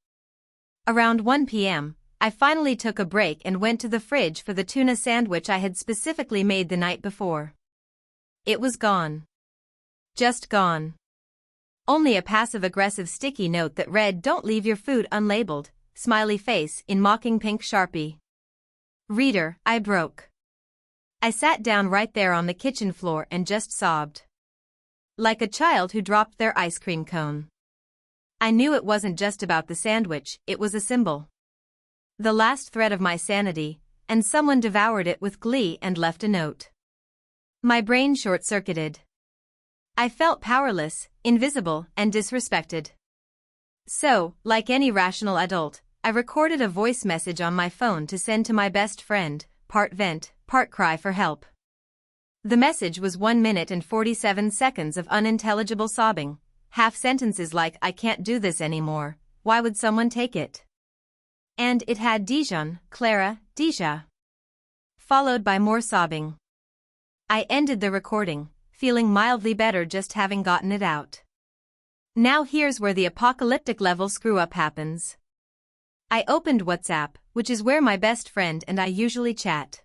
Around 1 p.m., I finally took a break and went to the fridge for the tuna sandwich I had specifically made the night before. It was gone. Just gone. Only a passive-aggressive sticky note that read, "Don't leave your food unlabeled," smiley face in mocking pink Sharpie. Reader, I broke. I sat down right there on the kitchen floor and just sobbed. Like a child who dropped their ice cream cone. I knew it wasn't just about the sandwich, it was a symbol. The last thread of my sanity, and someone devoured it with glee and left a note. My brain short-circuited. I felt powerless, invisible, and disrespected. So, like any rational adult, I recorded a voice message on my phone to send to my best friend, part vent, part cry for help. The message was 1 minute and 47 seconds of unintelligible sobbing, half sentences like, "I can't do this anymore, why would someone take it?" And it had Dijon, Clara, Deja. Followed by more sobbing. I ended the recording, feeling mildly better just having gotten it out. Now here's where the apocalyptic level screw-up happens. I opened WhatsApp, which is where my best friend and I usually chat.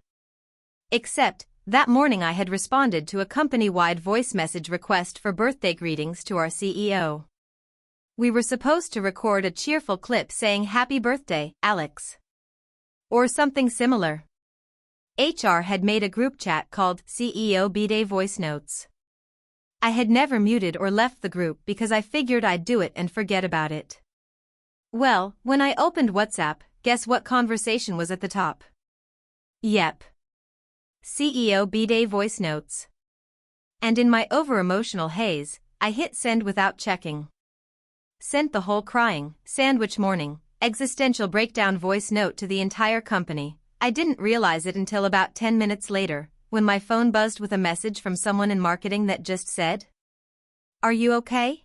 Except, that morning I had responded to a company-wide voice message request for birthday greetings to our CEO. We were supposed to record a cheerful clip saying "Happy birthday, Alex." Or something similar. HR had made a group chat called CEO B-Day Voice Notes. I had never muted or left the group because I figured I'd do it and forget about it. Well, when I opened WhatsApp, guess what conversation was at the top? Yep. CEO B-Day Voice Notes. And in my over-emotional haze, I hit send without checking. Sent the whole crying, sandwich morning, existential breakdown voice note to the entire company. I didn't realize it until about 10 minutes later, when my phone buzzed with a message from someone in marketing that just said, "Are you okay?"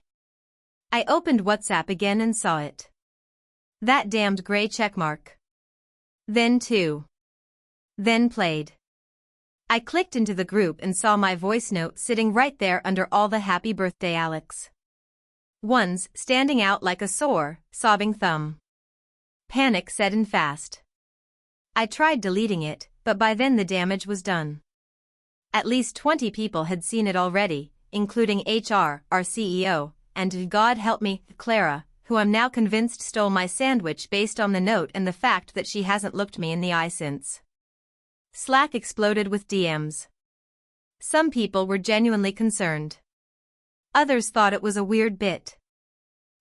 I opened WhatsApp again and saw it. That damned gray checkmark. Then two. Then played. I clicked into the group and saw my voice note sitting right there under all the "Happy birthday, Alex" ones, standing out like a sore, sobbing thumb. Panic set in fast. I tried deleting it, but by then the damage was done. At least 20 people had seen it already, including HR, our CEO, and God help me, Clara, who I'm now convinced stole my sandwich based on the note and the fact that she hasn't looked me in the eye since. Slack exploded with DMs. Some people were genuinely concerned. Others thought it was a weird bit.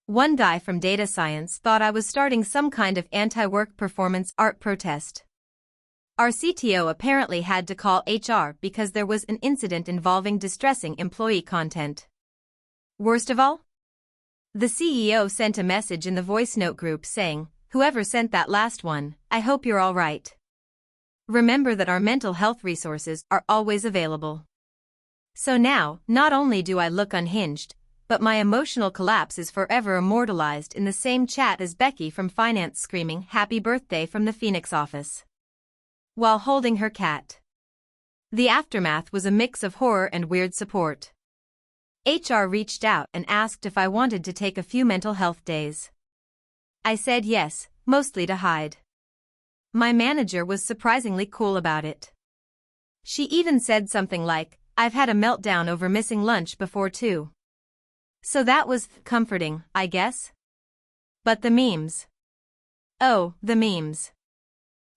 One guy from data science thought I was starting some kind of anti-work performance art protest. Our CTO apparently had to call HR because there was an incident involving distressing employee content. Worst of all? The CEO sent a message in the voice note group saying, "Whoever sent that last one, I hope you're all right. Remember that our mental health resources are always available." So now, not only do I look unhinged, but my emotional collapse is forever immortalized in the same chat as Becky from finance screaming "Happy birthday" from the Phoenix office, while holding her cat. The aftermath was a mix of horror and weird support. HR reached out and asked if I wanted to take a few mental health days. I said yes, mostly to hide. My manager was surprisingly cool about it. She even said something like, "I've had a meltdown over missing lunch before too." So that was comforting, I guess. But the memes. Oh, the memes.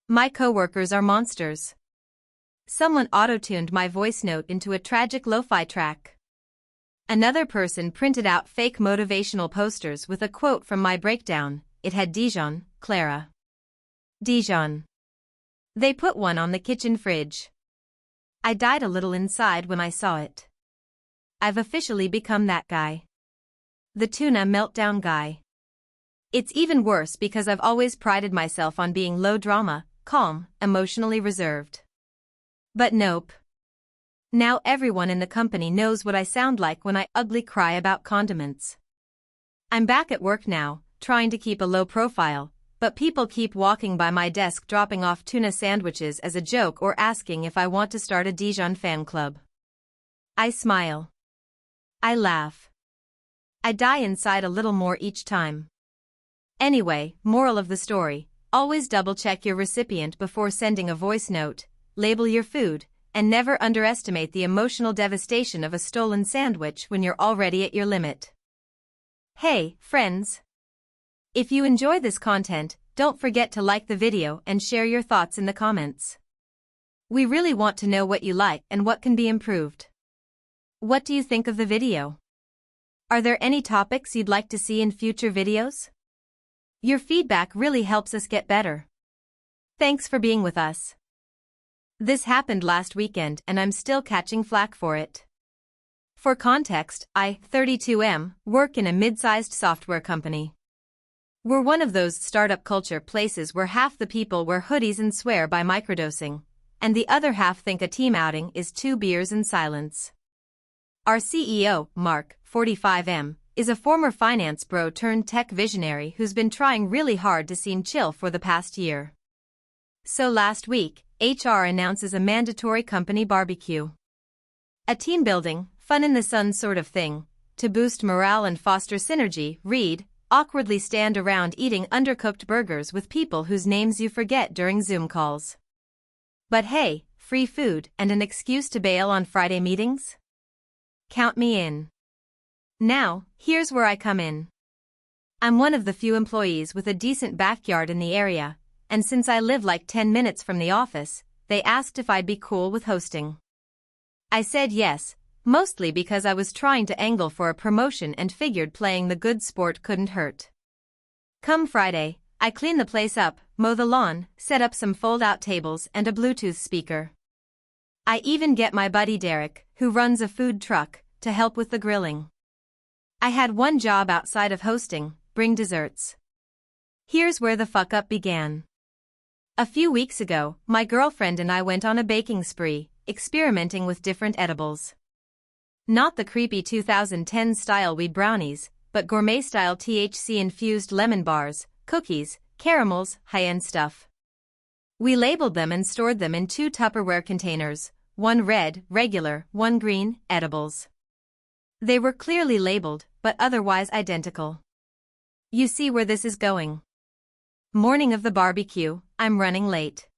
My coworkers are monsters. Someone auto-tuned my voice note into a tragic lo-fi track. Another person printed out fake motivational posters with a quote from my breakdown. It had Dijon, Clara. Dijon. They put one on the kitchen fridge. I died a little inside when I saw it. I've officially become that guy. The tuna meltdown guy. It's even worse because I've always prided myself on being low drama, calm, emotionally reserved. But nope. Now everyone in the company knows what I sound like when I ugly cry about condiments. I'm back at work now, trying to keep a low profile, but people keep walking by my desk dropping off tuna sandwiches as a joke or asking if I want to start a Dijon fan club. I smile. I laugh. I die inside a little more each time. Anyway, moral of the story, always double-check your recipient before sending a voice note, label your food, and never underestimate the emotional devastation of a stolen sandwich when you're already at your limit. Hey, friends! If you enjoy this content, don't forget to like the video and share your thoughts in the comments. We really want to know what you like and what can be improved. What do you think of the video? Are there any topics you'd like to see in future videos? Your feedback really helps us get better. Thanks for being with us. This happened last weekend and I'm still catching flack for it. For context, I, 32M, work in a mid-sized software company. We're one of those startup culture places where half the people wear hoodies and swear by microdosing, and the other half think a team outing is 2 beers and silence. Our CEO, Mark, 45M, is a former finance bro turned tech visionary who's been trying really hard to seem chill for the past year. So last week, HR announces a mandatory company barbecue. A team-building, fun-in-the-sun sort of thing. To boost morale and foster synergy, read, awkwardly stand around eating undercooked burgers with people whose names you forget during Zoom calls. But hey, free food and an excuse to bail on Friday meetings? Count me in. Now, here's where I come in. I'm one of the few employees with a decent backyard in the area, and since I live like 10 minutes from the office, they asked if I'd be cool with hosting. I said yes, mostly because I was trying to angle for a promotion and figured playing the good sport couldn't hurt. Come Friday, I clean the place up, mow the lawn, set up some fold-out tables and a Bluetooth speaker. I even get my buddy Derek, who runs a food truck, to help with the grilling. I had one job outside of hosting, bring desserts. Here's where the fuck-up began. A few weeks ago, my girlfriend and I went on a baking spree, experimenting with different edibles. Not the creepy 2010-style weed brownies, but gourmet-style THC-infused lemon bars, cookies, caramels, high-end stuff. We labeled them and stored them in 2 Tupperware containers, one red, regular, one green, edibles. They were clearly labeled, but otherwise identical. You see where this is going. Morning of the barbecue, I'm running late.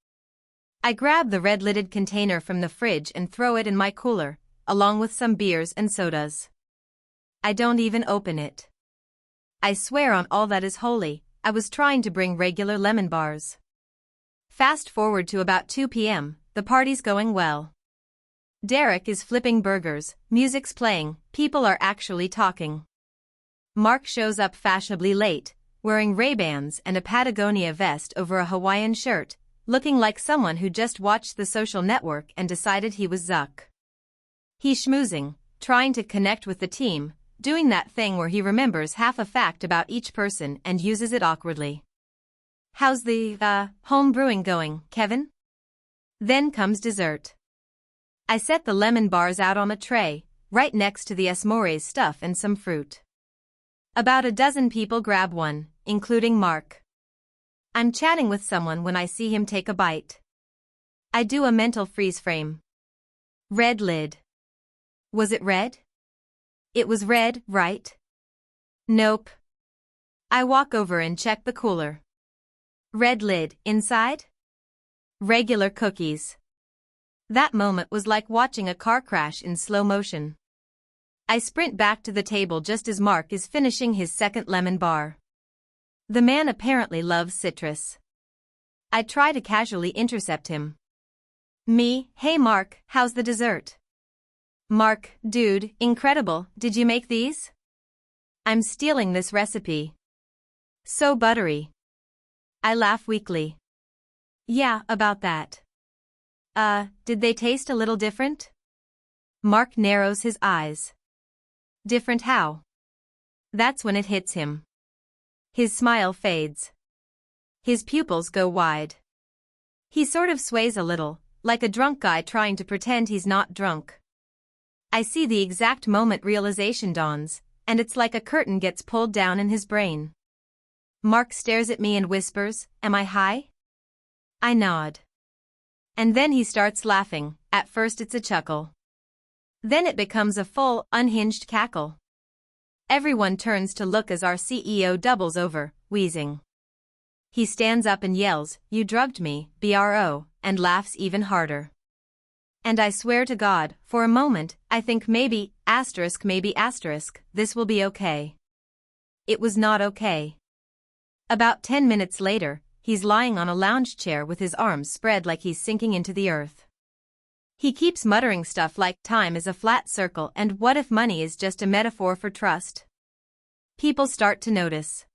I grab the red-lidded container from the fridge and throw it in my cooler, along with some beers and sodas. I don't even open it. I swear on all that is holy, I was trying to bring regular lemon bars. Fast forward to about 2 p.m., the party's going well. Derek is flipping burgers, music's playing, people are actually talking. Mark shows up fashionably late, wearing Ray-Bans and a Patagonia vest over a Hawaiian shirt, looking like someone who just watched The Social Network and decided he was Zuck. He's schmoozing, trying to connect with the team, doing that thing where he remembers half a fact about each person and uses it awkwardly. How's the, home brewing going, Kevin? Then comes dessert. I set the lemon bars out on a tray, right next to the asmrforsleeping stuff and some fruit. About a dozen people grab one, including Mark. I'm chatting with someone when I see him take a bite. I do a mental freeze frame. Red lid. Was it red? It was red, right? Nope. I walk over and check the cooler. Red lid, inside? Regular cookies. That moment was like watching a car crash in slow motion. I sprint back to the table just as Mark is finishing his second lemon bar. The man apparently loves citrus. I try to casually intercept him. Me, hey Mark, how's the dessert? Mark, dude, incredible, did you make these? I'm stealing this recipe. So buttery. I laugh weakly. Yeah, about that. Did they taste a little different? Mark narrows his eyes. Different how? That's when it hits him. His smile fades. His pupils go wide. He sort of sways a little, like a drunk guy trying to pretend he's not drunk. I see the exact moment realization dawns, and it's like a curtain gets pulled down in his brain. Mark stares at me and whispers, "Am I high?" I nod. And then he starts laughing. At first it's a chuckle. Then it becomes a full, unhinged cackle. Everyone turns to look as our CEO doubles over, wheezing. He stands up and yells, "You drugged me, bro," and laughs even harder. And I swear to God, for a moment, I think maybe, this will be okay. It was not okay. About 10 minutes later, he's lying on a lounge chair with his arms spread like he's sinking into the earth. He keeps muttering stuff like, "Time is a flat circle and what if money is just a metaphor for trust?" People start to notice.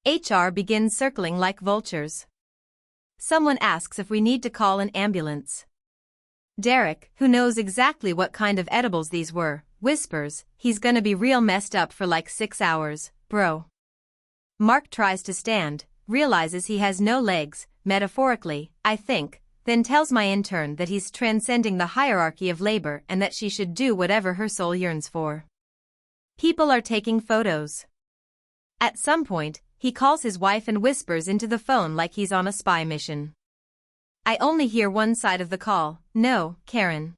HR begins circling like vultures. Someone asks if we need to call an ambulance. Derek, who knows exactly what kind of edibles these were, whispers, "He's gonna be real messed up for like 6 hours, bro." Mark tries to stand, realizes he has no legs, metaphorically, I think, then tells my intern that he's transcending the hierarchy of labor and that she should do whatever her soul yearns for. People are taking photos. At some point, he calls his wife and whispers into the phone like he's on a spy mission. I only hear one side of the call, "No, Karen.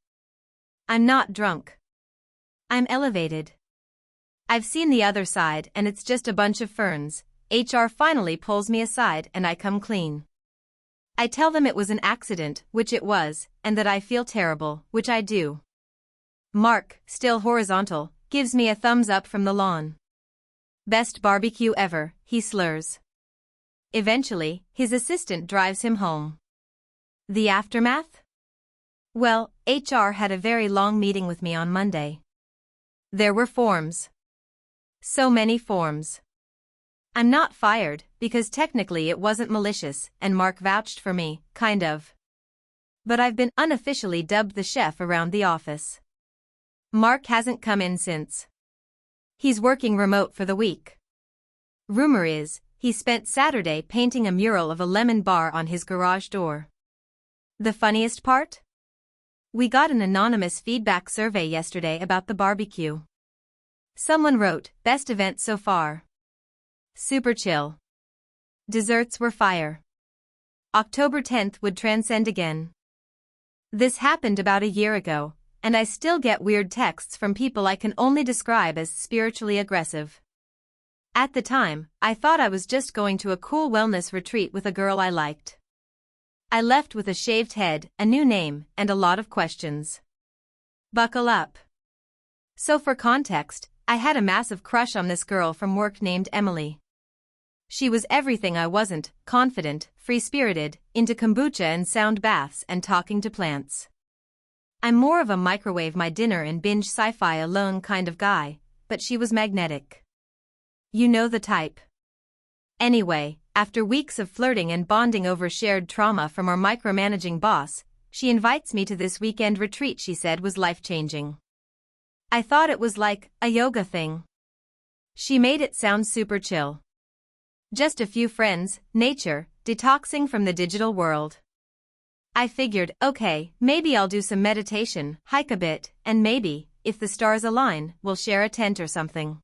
I'm not drunk. I'm elevated." I've seen the other side and it's just a bunch of ferns. HR finally pulls me aside and I come clean. I tell them it was an accident, which it was, and that I feel terrible, which I do. Mark, still horizontal, gives me a thumbs up from the lawn. "Best barbecue ever," he slurs. Eventually, his assistant drives him home. The aftermath? Well, HR had a very long meeting with me on Monday. There were forms. So many forms. I'm not fired, because technically it wasn't malicious, and Mark vouched for me, kind of. But I've been unofficially dubbed the chef around the office. Mark hasn't come in since. He's working remote for the week. Rumor is, he spent Saturday painting a mural of a lemon bar on his garage door. The funniest part? We got an anonymous feedback survey yesterday about the barbecue. Someone wrote, "Best event so far. Super chill. Desserts were fire. October 10th would transcend again." This happened about a year ago, and I still get weird texts from people I can only describe as spiritually aggressive. At the time, I thought I was just going to a cool wellness retreat with a girl I liked. I left with a shaved head, a new name, and a lot of questions. Buckle up. So for context, I had a massive crush on this girl from work named Emily. She was everything I wasn't: confident, free-spirited, into kombucha and sound baths and talking to plants. I'm more of a microwave my dinner and binge sci-fi alone kind of guy, but she was magnetic. You know the type. Anyway, after weeks of flirting and bonding over shared trauma from our micromanaging boss, she invites me to this weekend retreat she said was life-changing. I thought it was like a yoga thing. She made it sound super chill. Just a few friends, nature, detoxing from the digital world. I figured, okay, maybe I'll do some meditation, hike a bit, and maybe, if the stars align, we'll share a tent or something.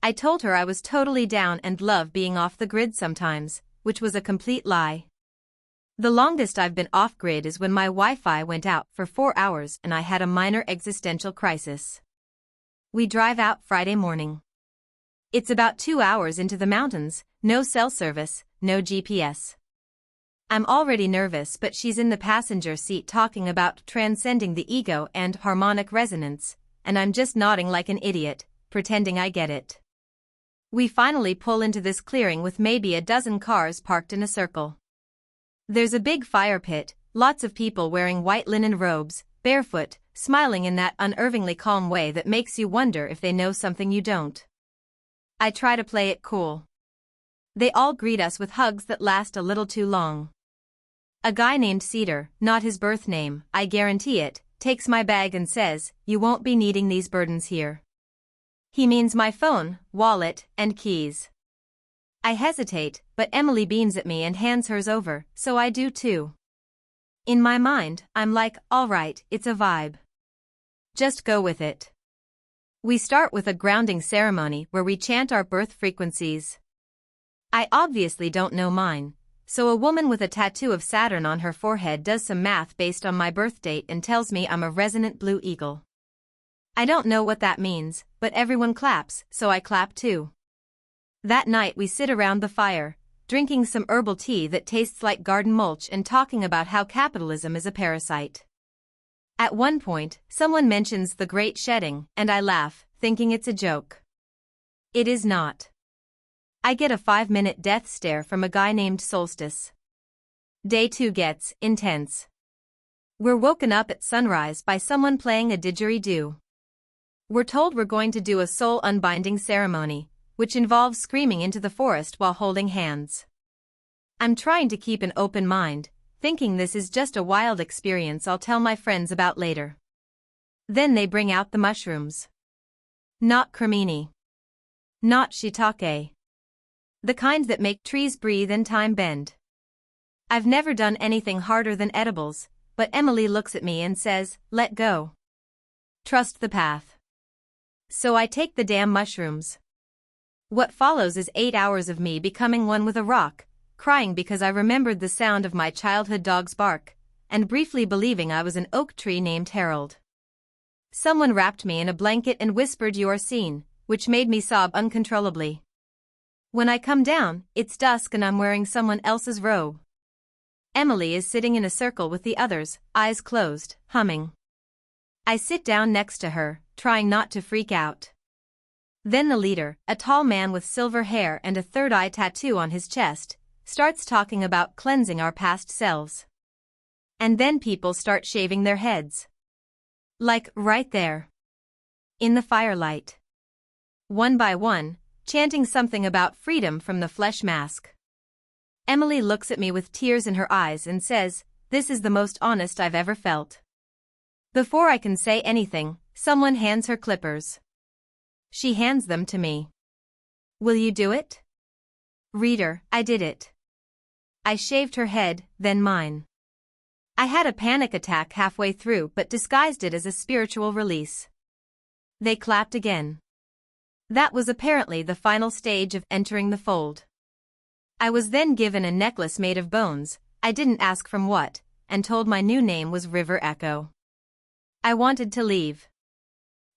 I told her I was totally down and love being off the grid sometimes, which was a complete lie. The longest I've been off-grid is when my Wi-Fi went out for 4 hours and I had a minor existential crisis. We drive out Friday morning. It's about 2 hours into the mountains, no cell service, no GPS. I'm already nervous, but she's in the passenger seat talking about transcending the ego and harmonic resonance, and I'm just nodding like an idiot, pretending I get it. We finally pull into this clearing with maybe a dozen cars parked in a circle. There's a big fire pit, lots of people wearing white linen robes, barefoot, smiling in that unnervingly calm way that makes you wonder if they know something you don't. I try to play it cool. They all greet us with hugs that last a little too long. A guy named Cedar, not his birth name, I guarantee it, takes my bag and says, "You won't be needing these burdens here." He means my phone, wallet, and keys. I hesitate, but Emily beams at me and hands hers over, so I do too. In my mind, I'm like, all right, it's a vibe. Just go with it. We start with a grounding ceremony where we chant our birth frequencies. I obviously don't know mine, so a woman with a tattoo of Saturn on her forehead does some math based on my birth date and tells me I'm a resonant blue eagle. I don't know what that means, but everyone claps, so I clap too. That night we sit around the fire, drinking some herbal tea that tastes like garden mulch and talking about how capitalism is a parasite. At one point, someone mentions the Great Shedding, and I laugh, thinking it's a joke. It is not. I get a 5-minute death stare from a guy named Solstice. Day 2 gets intense. We're woken up at sunrise by someone playing a didgeridoo. We're told we're going to do a soul unbinding ceremony, which involves screaming into the forest while holding hands. I'm trying to keep an open mind, thinking this is just a wild experience I'll tell my friends about later. Then they bring out the mushrooms. Not cremini. Not shiitake. The kind that make trees breathe and time bend. I've never done anything harder than edibles, but Emily looks at me and says, "Let go. Trust the path." So I take the damn mushrooms. What follows is 8 hours of me becoming one with a rock, crying because I remembered the sound of my childhood dog's bark, and briefly believing I was an oak tree named Harold. Someone wrapped me in a blanket and whispered "You're seen," which made me sob uncontrollably. When I come down, it's dusk and I'm wearing someone else's robe. Emily is sitting in a circle with the others, eyes closed, humming. I sit down next to her, trying not to freak out. Then the leader, a tall man with silver hair and a third eye tattoo on his chest, starts talking about cleansing our past selves. And then people start shaving their heads. Like, right there. In the firelight. One by one, chanting something about freedom from the flesh mask. Emily looks at me with tears in her eyes and says, "This is the most honest I've ever felt." Before I can say anything, someone hands her clippers. She hands them to me. "Will you do it?" Reader, I did it. I shaved her head, then mine. I had a panic attack halfway through but disguised it as a spiritual release. They clapped again. That was apparently the final stage of entering the fold. I was then given a necklace made of bones, I didn't ask from what, and told my new name was River Echo. I wanted to leave.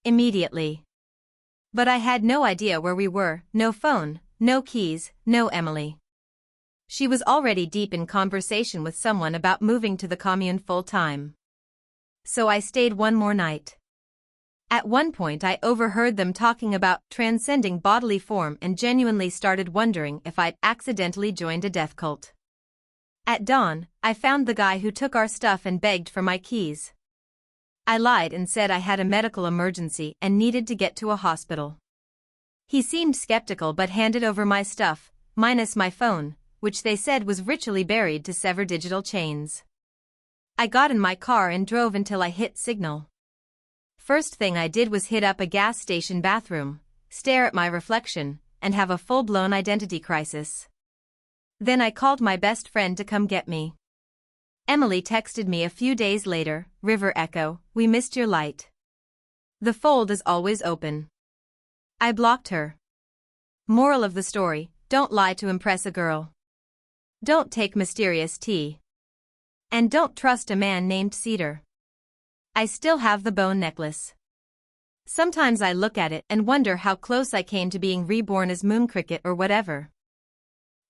Immediately. But I had no idea where we were, no phone, no keys, no Emily. She was already deep in conversation with someone about moving to the commune full-time. So I stayed one more night. At one point I overheard them talking about transcending bodily form and genuinely started wondering if I'd accidentally joined a death cult. At dawn, I found the guy who took our stuff and begged for my keys. I lied and said I had a medical emergency and needed to get to a hospital. He seemed skeptical but handed over my stuff, minus my phone, which they said was ritually buried to sever digital chains. I got in my car and drove until I hit signal. First thing I did was hit up a gas station bathroom, stare at my reflection, and have a full-blown identity crisis. Then I called my best friend to come get me. Emily texted me a few days later, "River Echo, we missed your light. The fold is always open." I blocked her. Moral of the story, don't lie to impress a girl. Don't take mysterious tea. And don't trust a man named Cedar. I still have the bone necklace. Sometimes I look at it and wonder how close I came to being reborn as Moon Cricket or whatever.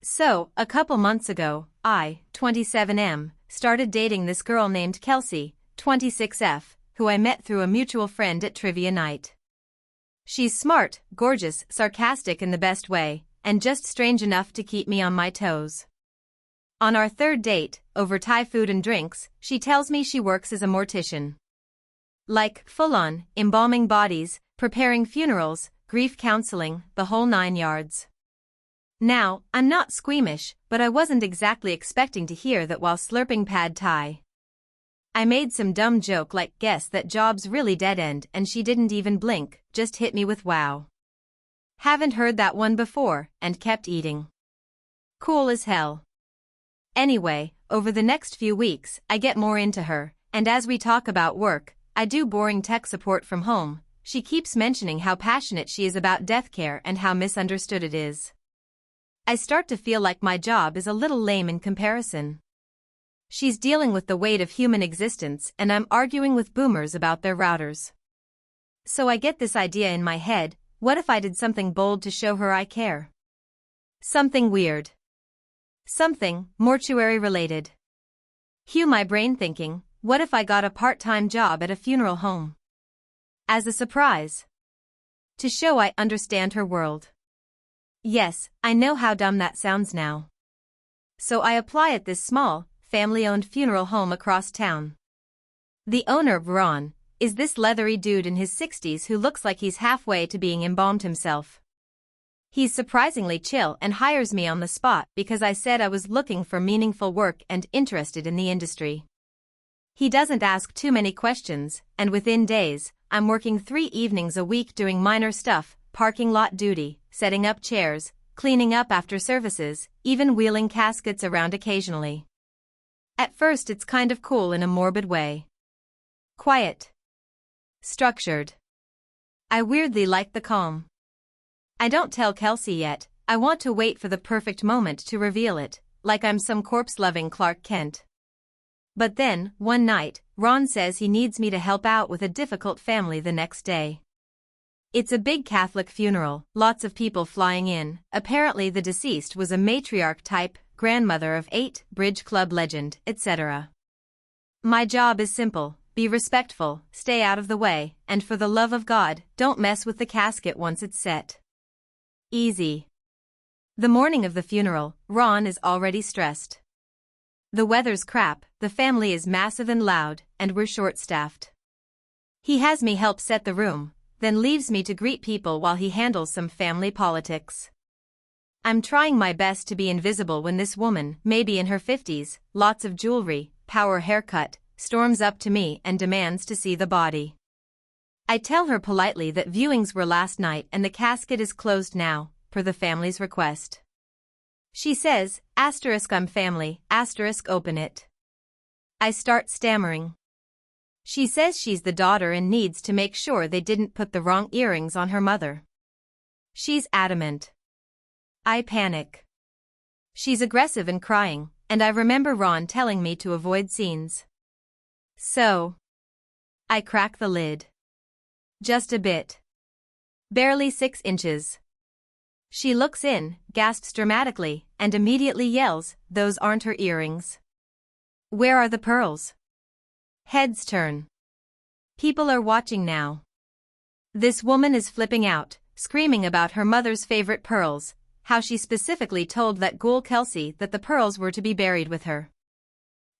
So, a couple months ago, I, 27M, started dating this girl named Kelsey, 26F, who I met through a mutual friend at trivia night. She's smart, gorgeous, sarcastic in the best way, and just strange enough to keep me on my toes. On our third date, over Thai food and drinks, she tells me she works as a mortician. Like, full-on, embalming bodies, preparing funerals, grief counseling, the whole 9 yards. Now, I'm not squeamish, but I wasn't exactly expecting to hear that while slurping pad thai. I made some dumb joke like guess that job's really dead end and she didn't even blink, just hit me with wow. Haven't heard that one before, and kept eating. Cool as hell. Anyway, over the next few weeks, I get more into her, and as we talk about work, I do boring tech support from home. She keeps mentioning how passionate she is about death care and how misunderstood it is. I start to feel like my job is a little lame in comparison. She's dealing with the weight of human existence and I'm arguing with boomers about their routers. So I get this idea in my head, what if I did something bold to show her I care? Something weird. Something mortuary related. Cue my brain thinking, what if I got a part-time job at a funeral home? As a surprise. To show I understand her world. Yes, I know how dumb that sounds now. So I apply at this small, family-owned funeral home across town. The owner, Ron, is this leathery dude in his 60s who looks like he's halfway to being embalmed himself. He's surprisingly chill and hires me on the spot because I said I was looking for meaningful work and interested in the industry. He doesn't ask too many questions, and within days, I'm working 3 evenings a week doing minor stuff, parking lot duty, setting up chairs, cleaning up after services, even wheeling caskets around occasionally. At first it's kind of cool in a morbid way. Quiet. Structured. I weirdly like the calm. I don't tell Kelsey yet, I want to wait for the perfect moment to reveal it, like I'm some corpse-loving Clark Kent. But then, one night, Ron says he needs me to help out with a difficult family the next day. It's a big Catholic funeral, lots of people flying in. Apparently the deceased was a matriarch type, grandmother of 8, bridge club legend, etc. My job is simple, be respectful, stay out of the way, and for the love of God, don't mess with the casket once it's set. Easy. The morning of the funeral, Ron is already stressed. The weather's crap, the family is massive and loud, and we're short-staffed. He has me help set the room, then leaves me to greet people while he handles some family politics. I'm trying my best to be invisible when this woman, maybe in her 50s, lots of jewelry, power haircut, storms up to me and demands to see the body. I tell her politely that viewings were last night and the casket is closed now, per the family's request. She says, *I'm family, *open it. I start stammering. She says she's the daughter and needs to make sure they didn't put the wrong earrings on her mother. She's adamant. I panic. She's aggressive and crying, and I remember Ron telling me to avoid scenes. So, I crack the lid. Just a bit. Barely 6 inches. She looks in, gasps dramatically, and immediately yells, "Those aren't her earrings. Where are the pearls?" Heads turn. People are watching now. This woman is flipping out, screaming about her mother's favorite pearls, how she specifically told that ghoul Kelsey that the pearls were to be buried with her.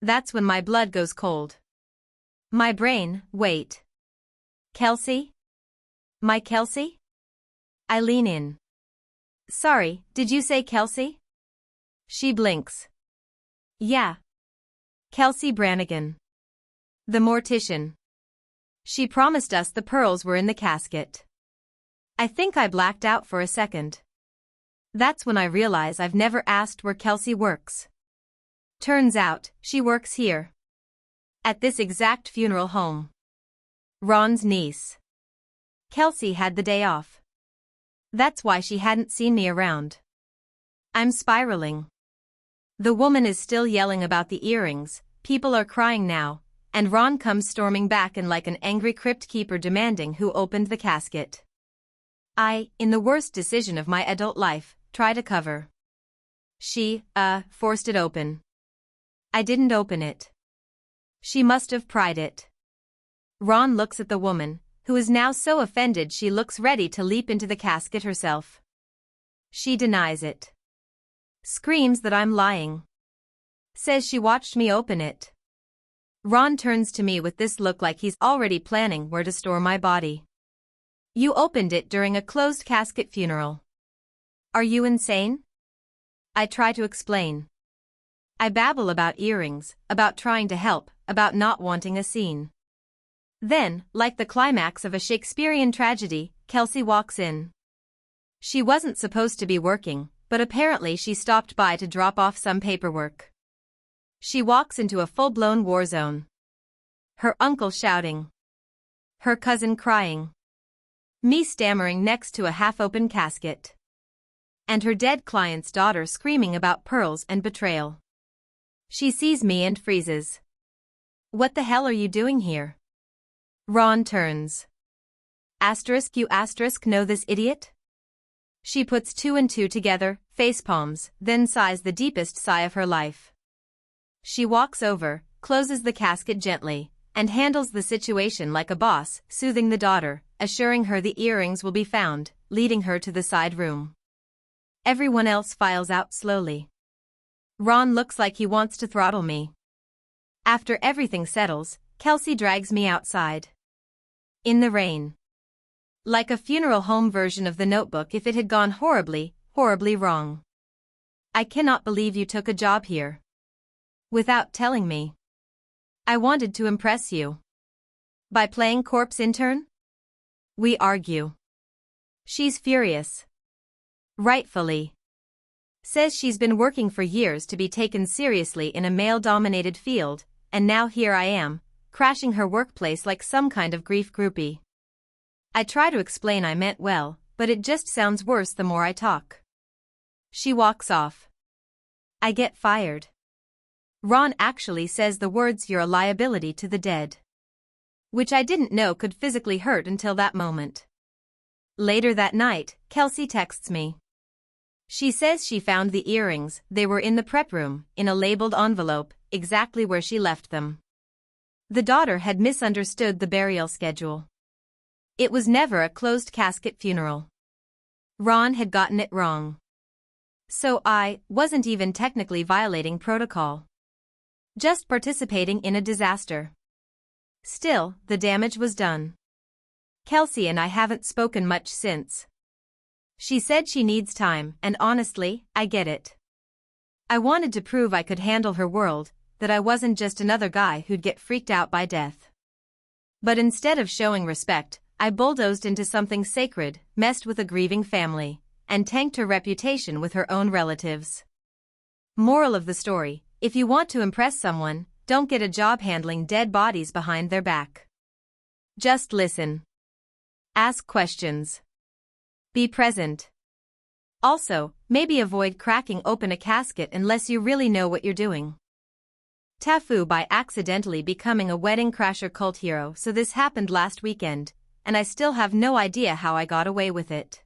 That's when my blood goes cold. My brain, wait. Kelsey? My Kelsey? I lean in. Sorry, did you say Kelsey? She blinks. Yeah. Kelsey Brannigan. The mortician. She promised us the pearls were in the casket. I think I blacked out for a second. That's when I realize I've never asked where Kelsey works. Turns out, she works here. At this exact funeral home. Ron's niece. Kelsey had the day off. That's why she hadn't seen me around. I'm spiraling. The woman is still yelling about the earrings, people are crying now, and Ron comes storming back in like an angry crypt keeper demanding who opened the casket. I, in the worst decision of my adult life, try to cover. She, forced it open. I didn't open it. She must have pried it. Ron looks at the woman, who is now so offended she looks ready to leap into the casket herself. She denies it. Screams that I'm lying. Says she watched me open it. Ron turns to me with this look like he's already planning where to store my body. You opened it during a closed casket funeral. Are you insane? I try to explain. I babble about earrings, about trying to help, about not wanting a scene. Then, like the climax of a Shakespearean tragedy, Kelsey walks in. She wasn't supposed to be working, but apparently she stopped by to drop off some paperwork. She walks into a full-blown war zone. Her uncle shouting. Her cousin crying. Me stammering next to a half-open casket. And her dead client's daughter screaming about pearls and betrayal. She sees me and freezes. What the hell are you doing here? Ron turns. You know this idiot? She puts two and two together, facepalms, then sighs the deepest sigh of her life. She walks over, closes the casket gently, and handles the situation like a boss, soothing the daughter, assuring her the earrings will be found, leading her to the side room. Everyone else files out slowly. Ron looks like he wants to throttle me. After everything settles, Kelsey drags me outside. In the rain. Like a funeral home version of The Notebook if it had gone horribly, horribly wrong. I cannot believe you took a job here. Without telling me. I wanted to impress you. By playing corpse intern? We argue. She's furious. Rightfully. Says she's been working for years to be taken seriously in a male-dominated field, and now here I am, crashing her workplace like some kind of grief groupie. I try to explain I meant well, but it just sounds worse the more I talk. She walks off. I get fired. Ron actually says the words "you're a liability to the dead." Which I didn't know could physically hurt until that moment. Later that night, Kelsey texts me. She says she found the earrings, they were in the prep room, in a labeled envelope, exactly where she left them. The daughter had misunderstood the burial schedule. It was never a closed casket funeral. Ron had gotten it wrong. So I wasn't even technically violating protocol. Just participating in a disaster. Still, the damage was done. Kelsey and I haven't spoken much since. She said she needs time, and honestly, I get it. I wanted to prove I could handle her world, that I wasn't just another guy who'd get freaked out by death. But instead of showing respect, I bulldozed into something sacred, messed with a grieving family, and tanked her reputation with her own relatives. Moral of the story: if you want to impress someone, don't get a job handling dead bodies behind their back. Just listen. Ask questions. Be present. Also, maybe avoid cracking open a casket unless you really know what you're doing. TIFU by accidentally becoming a wedding crasher cult hero. So this happened last weekend, and I still have no idea how I got away with it.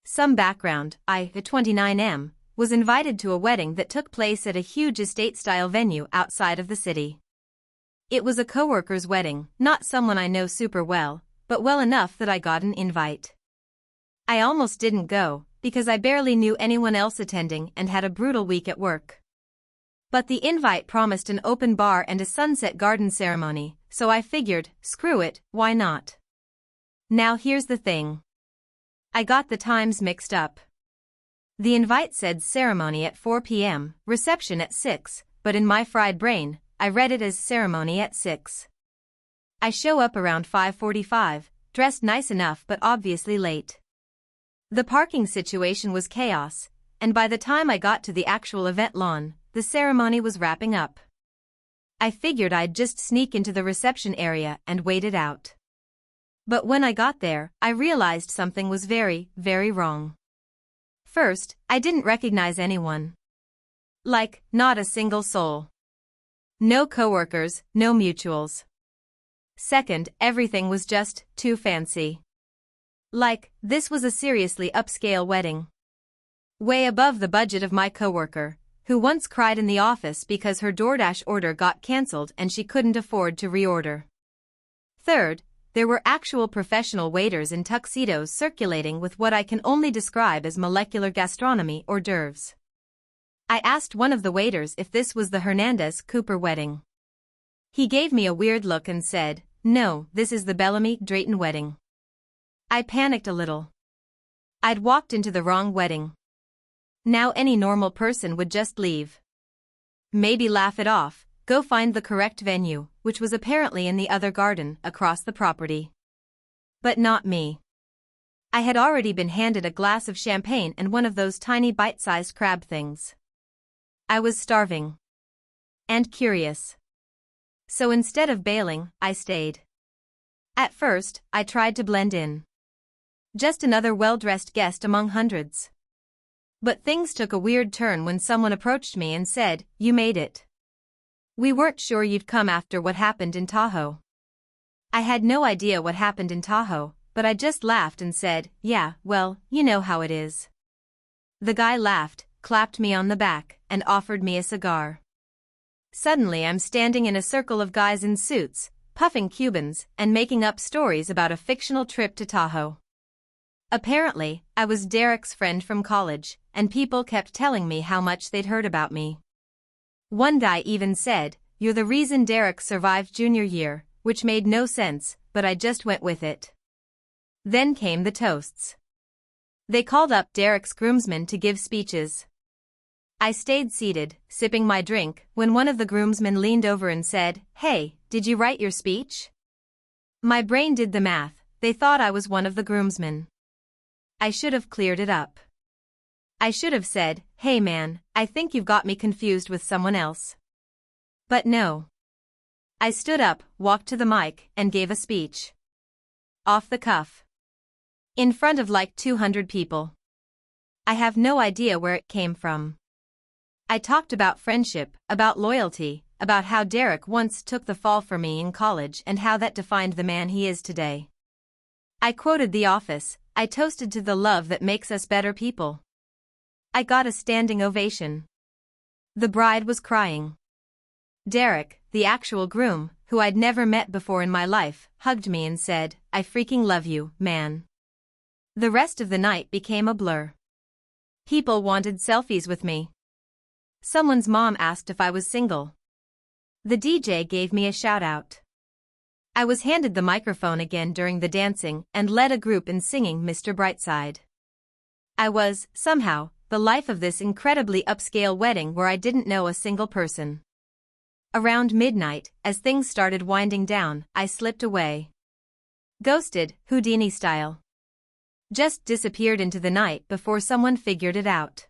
Some background: I, a 29M, was invited to a wedding that took place at a huge estate-style venue outside of the city. It was a coworker's wedding, not someone I know super well, but well enough that I got an invite. I almost didn't go, because I barely knew anyone else attending and had a brutal week at work. But the invite promised an open bar and a sunset garden ceremony, so I figured, screw it, why not? Now here's the thing. I got the times mixed up. The invite said ceremony at 4 p.m., reception at 6, but in my fried brain, I read it as ceremony at 6. I show up around 5:45, dressed nice enough but obviously late. The parking situation was chaos, and by the time I got to the actual event lawn, the ceremony was wrapping up. I figured I'd just sneak into the reception area and wait it out. But when I got there, I realized something was very, very wrong. First, I didn't recognize anyone. Like, not a single soul. No coworkers, no mutuals. Second, everything was just too fancy. Like, this was a seriously upscale wedding. Way above the budget of my coworker, who once cried in the office because her DoorDash order got cancelled and she couldn't afford to reorder. Third, there were actual professional waiters in tuxedos circulating with what I can only describe as molecular gastronomy hors d'oeuvres. I asked one of the waiters if this was the Hernandez-Cooper wedding. He gave me a weird look and said, "No, this is the Bellamy-Drayton wedding." I panicked a little. I'd walked into the wrong wedding. Now any normal person would just leave. Maybe laugh it off, go find the correct venue, which was apparently in the other garden across the property. But not me. I had already been handed a glass of champagne and one of those tiny bite-sized crab things. I was starving. And curious. So instead of bailing, I stayed. At first, I tried to blend in. Just another well-dressed guest among hundreds. But things took a weird turn when someone approached me and said, "You made it. We weren't sure you'd come after what happened in Tahoe." I had no idea what happened in Tahoe, but I just laughed and said, "Yeah, well, you know how it is." The guy laughed, clapped me on the back, and offered me a cigar. Suddenly I'm standing in a circle of guys in suits, puffing Cubans, and making up stories about a fictional trip to Tahoe. Apparently, I was Derek's friend from college, and people kept telling me how much they'd heard about me. One guy even said, "You're the reason Derek survived junior year," which made no sense, but I just went with it. Then came the toasts. They called up Derek's groomsmen to give speeches. I stayed seated, sipping my drink, when one of the groomsmen leaned over and said, "Hey, did you write your speech?" My brain did the math, they thought I was one of the groomsmen. I should have cleared it up. I should have said, "Hey man, I think you've got me confused with someone else." But no. I stood up, walked to the mic, and gave a speech. Off the cuff. In front of like 200 people. I have no idea where it came from. I talked about friendship, about loyalty, about how Derek once took the fall for me in college and how that defined the man he is today. I quoted The Office, I toasted to the love that makes us better people. I got a standing ovation. The bride was crying. Derek, the actual groom, who I'd never met before in my life, hugged me and said, "I freaking love you, man." The rest of the night became a blur. People wanted selfies with me. Someone's mom asked if I was single. The DJ gave me a shout-out. I was handed the microphone again during the dancing and led a group in singing Mr. Brightside. I was, somehow, the life of this incredibly upscale wedding where I didn't know a single person. Around midnight, as things started winding down, I slipped away. Ghosted, Houdini style. Just disappeared into the night before someone figured it out.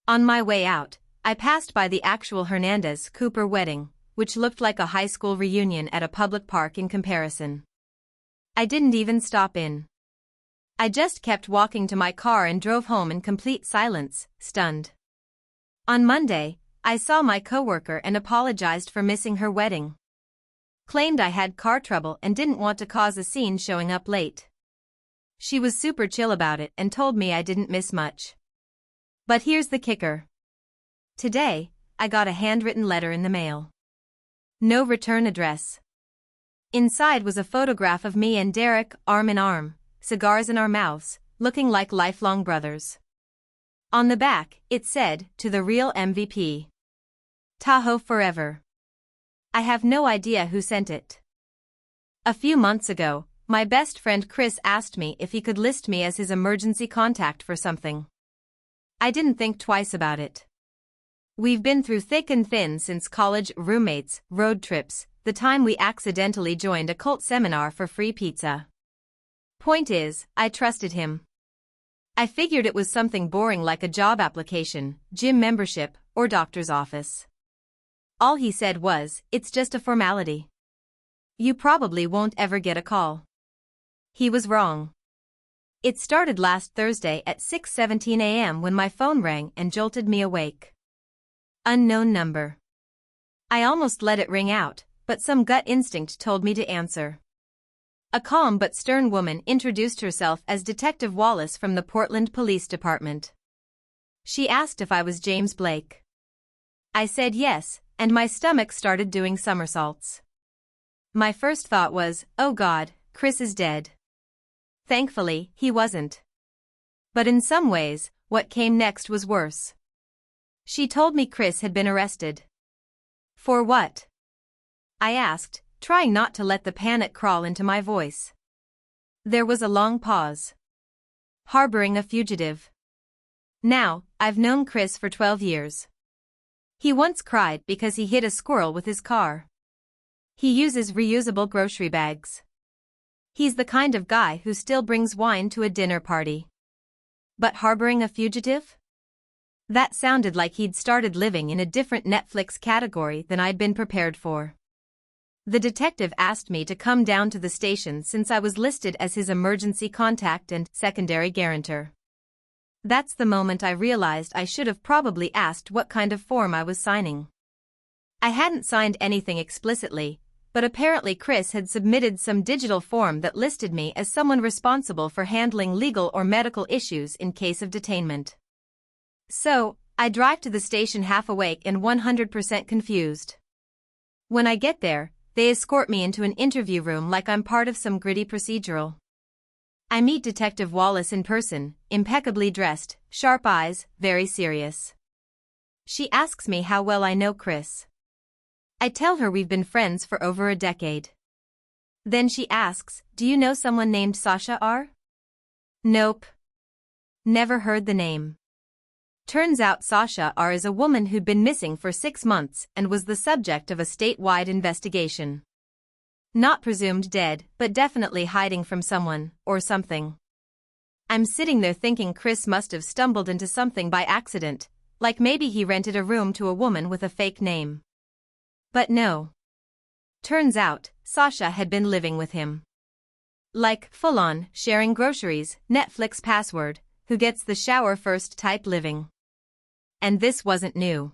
On my way out, I passed by the actual Hernandez-Cooper wedding, which looked like a high school reunion at a public park in comparison. I didn't even stop in. I just kept walking to my car and drove home in complete silence, stunned. On Monday, I saw my coworker and apologized for missing her wedding. Claimed I had car trouble and didn't want to cause a scene showing up late. She was super chill about it and told me I didn't miss much. But here's the kicker. Today, I got a handwritten letter in the mail. No return address. Inside was a photograph of me and Derek, arm in arm, cigars in our mouths, looking like lifelong brothers. On the back, it said, "To the real MVP. Tahoe forever." I have no idea who sent it. A few months ago, my best friend Chris asked me if he could list me as his emergency contact for something. I didn't think twice about it. We've been through thick and thin since college, roommates, road trips, the time we accidentally joined a cult seminar for free pizza. Point is, I trusted him. I figured it was something boring like a job application, gym membership, or doctor's office. All he said was, "It's just a formality. You probably won't ever get a call." He was wrong. It started last Thursday at 6:17 a.m. when my phone rang and jolted me awake. Unknown number. I almost let it ring out, but some gut instinct told me to answer. A calm but stern woman introduced herself as Detective Wallace from the Portland Police Department. She asked if I was James Blake. I said yes, and my stomach started doing somersaults. My first thought was, oh God, Chris is dead. Thankfully, he wasn't. But in some ways, what came next was worse. She told me Chris had been arrested. For what? I asked, trying not to let the panic crawl into my voice. There was a long pause. Harboring a fugitive. Now, I've known Chris for 12 years. He once cried because he hit a squirrel with his car. He uses reusable grocery bags. He's the kind of guy who still brings wine to a dinner party. But harboring a fugitive? That sounded like he'd started living in a different Netflix category than I'd been prepared for. The detective asked me to come down to the station since I was listed as his emergency contact and secondary guarantor. That's the moment I realized I should have probably asked what kind of form I was signing. I hadn't signed anything explicitly, but apparently Chris had submitted some digital form that listed me as someone responsible for handling legal or medical issues in case of detainment. So, I drive to the station half awake and 100% confused. When I get there, they escort me into an interview room like I'm part of some gritty procedural. I meet Detective Wallace in person, impeccably dressed, sharp eyes, very serious. She asks me how well I know Chris. I tell her we've been friends for over a decade. Then she asks, do you know someone named Sasha R? Nope. Never heard the name. Turns out Sasha R is a woman who'd been missing for 6 months and was the subject of a statewide investigation. Not presumed dead, but definitely hiding from someone, or something. I'm sitting there thinking Chris must have stumbled into something by accident, like maybe he rented a room to a woman with a fake name. But no. Turns out, Sasha had been living with him. Like, full-on, sharing groceries, Netflix password, who gets the shower first type living. And this wasn't new.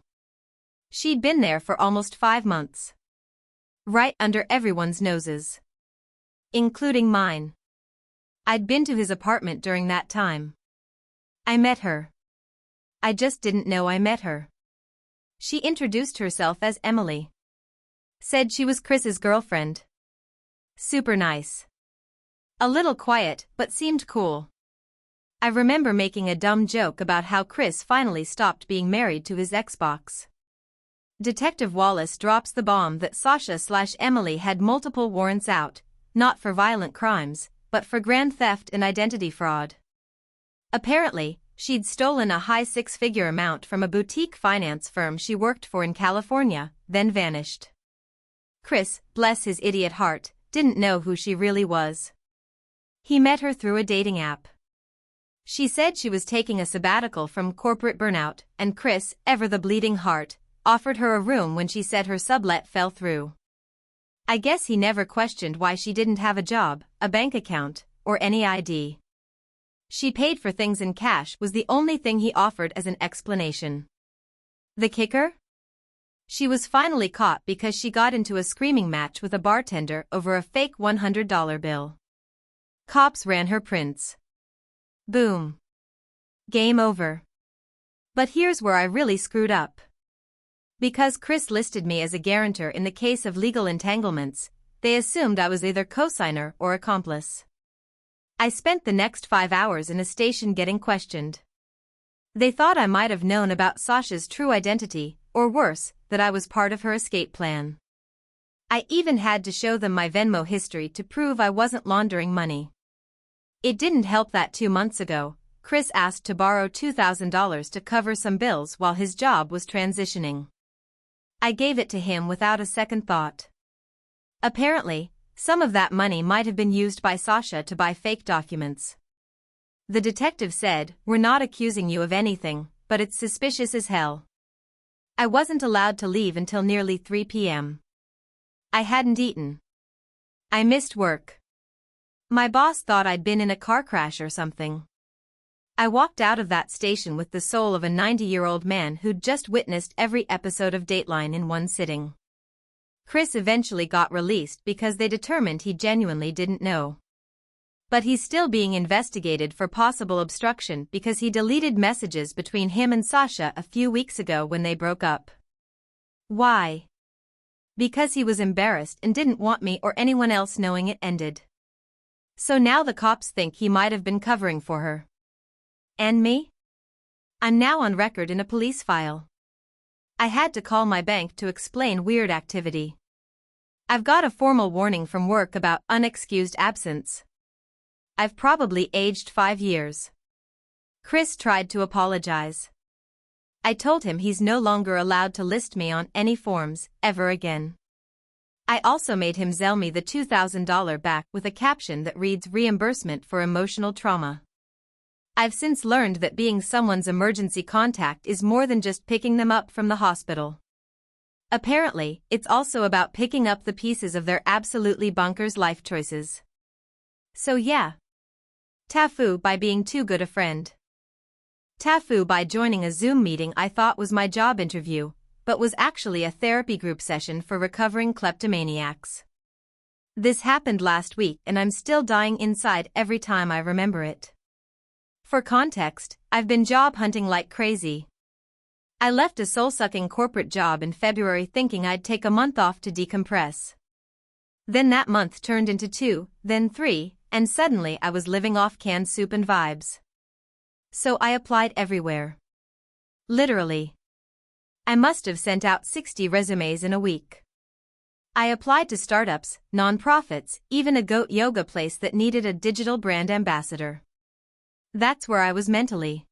She'd been there for almost 5 months. Right under everyone's noses. Including mine. I'd been to his apartment during that time. I met her. I just didn't know I met her. She introduced herself as Emily. Said she was Chris's girlfriend. Super nice. A little quiet, but seemed cool. I remember making a dumb joke about how Chris finally stopped being married to his Xbox. Detective Wallace drops the bomb that Sasha/Emily had multiple warrants out, not for violent crimes, but for grand theft and identity fraud. Apparently, she'd stolen a high 6-figure amount from a boutique finance firm she worked for in California, then vanished. Chris, bless his idiot heart, didn't know who she really was. He met her through a dating app. She said she was taking a sabbatical from corporate burnout, and Chris, ever the bleeding heart, offered her a room when she said her sublet fell through. I guess he never questioned why she didn't have a job, a bank account, or any ID. She paid for things in cash was the only thing he offered as an explanation. The kicker? She was finally caught because she got into a screaming match with a bartender over a fake $100 bill. Cops ran her prints. Boom. Game over. But here's where I really screwed up. Because Chris listed me as a guarantor in the case of legal entanglements, they assumed I was either cosigner or accomplice. I spent the next 5 hours in a station getting questioned. They thought I might have known about Sasha's true identity, or worse, that I was part of her escape plan. I even had to show them my Venmo history to prove I wasn't laundering money. It didn't help that 2 months ago, Chris asked to borrow $2,000 to cover some bills while his job was transitioning. I gave it to him without a second thought. Apparently, some of that money might have been used by Sasha to buy fake documents. The detective said, "We're not accusing you of anything, but it's suspicious as hell." I wasn't allowed to leave until nearly 3 p.m. I hadn't eaten. I missed work. My boss thought I'd been in a car crash or something. I walked out of that station with the soul of a 90-year-old man who'd just witnessed every episode of Dateline in one sitting. Chris eventually got released because they determined he genuinely didn't know. But he's still being investigated for possible obstruction because he deleted messages between him and Sasha a few weeks ago when they broke up. Why? Because he was embarrassed and didn't want me or anyone else knowing it ended. So now the cops think he might have been covering for her. And me? I'm now on record in a police file. I had to call my bank to explain weird activity. I've got a formal warning from work about unexcused absence. I've probably aged 5 years. Chris tried to apologize. I told him he's no longer allowed to list me on any forms, ever again. I also made him Zelle me the $2,000 back with a caption that reads reimbursement for emotional trauma. I've since learned that being someone's emergency contact is more than just picking them up from the hospital. Apparently, it's also about picking up the pieces of their absolutely bonkers life choices. So yeah. TIFU by being too good a friend. TIFU by joining a Zoom meeting I thought was my job interview, but was actually a therapy group session for recovering kleptomaniacs. This happened last week and I'm still dying inside every time I remember it. For context, I've been job hunting like crazy. I left a soul-sucking corporate job in February thinking I'd take a month off to decompress. Then that month turned into 2, then 3, and suddenly I was living off canned soup and vibes. So I applied everywhere. Literally. I must have sent out 60 resumes in a week. I applied to startups, nonprofits, even a goat yoga place that needed a digital brand ambassador. That's where I was mentally.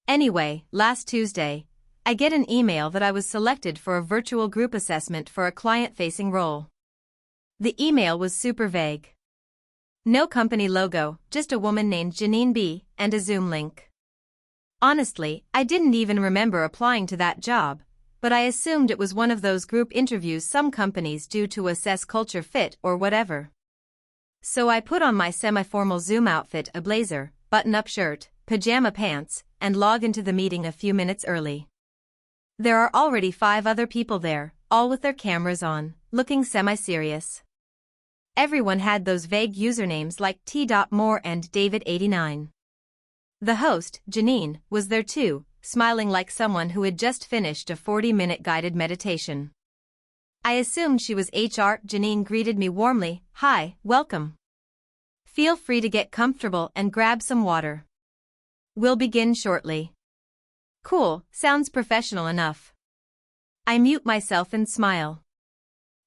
Anyway, last Tuesday, I get an email that I was selected for a virtual group assessment for a client-facing role. The email was super vague. No company logo, just a woman named Janine B., and a Zoom link. Honestly, I didn't even remember applying to that job, but I assumed it was one of those group interviews some companies do to assess culture fit or whatever. So I put on my semi-formal Zoom outfit, a blazer, button-up shirt, pajama pants, and log into the meeting a few minutes early. There are already 5 other people there, all with their cameras on, looking semi-serious. Everyone had those vague usernames like T.Moore and David89. The host, Janine, was there too, smiling like someone who had just finished a 40-minute guided meditation. I assumed she was HR. Janine greeted me warmly, "Hi, welcome. Feel free to get comfortable and grab some water. We'll begin shortly." Cool, sounds professional enough. I mute myself and smile.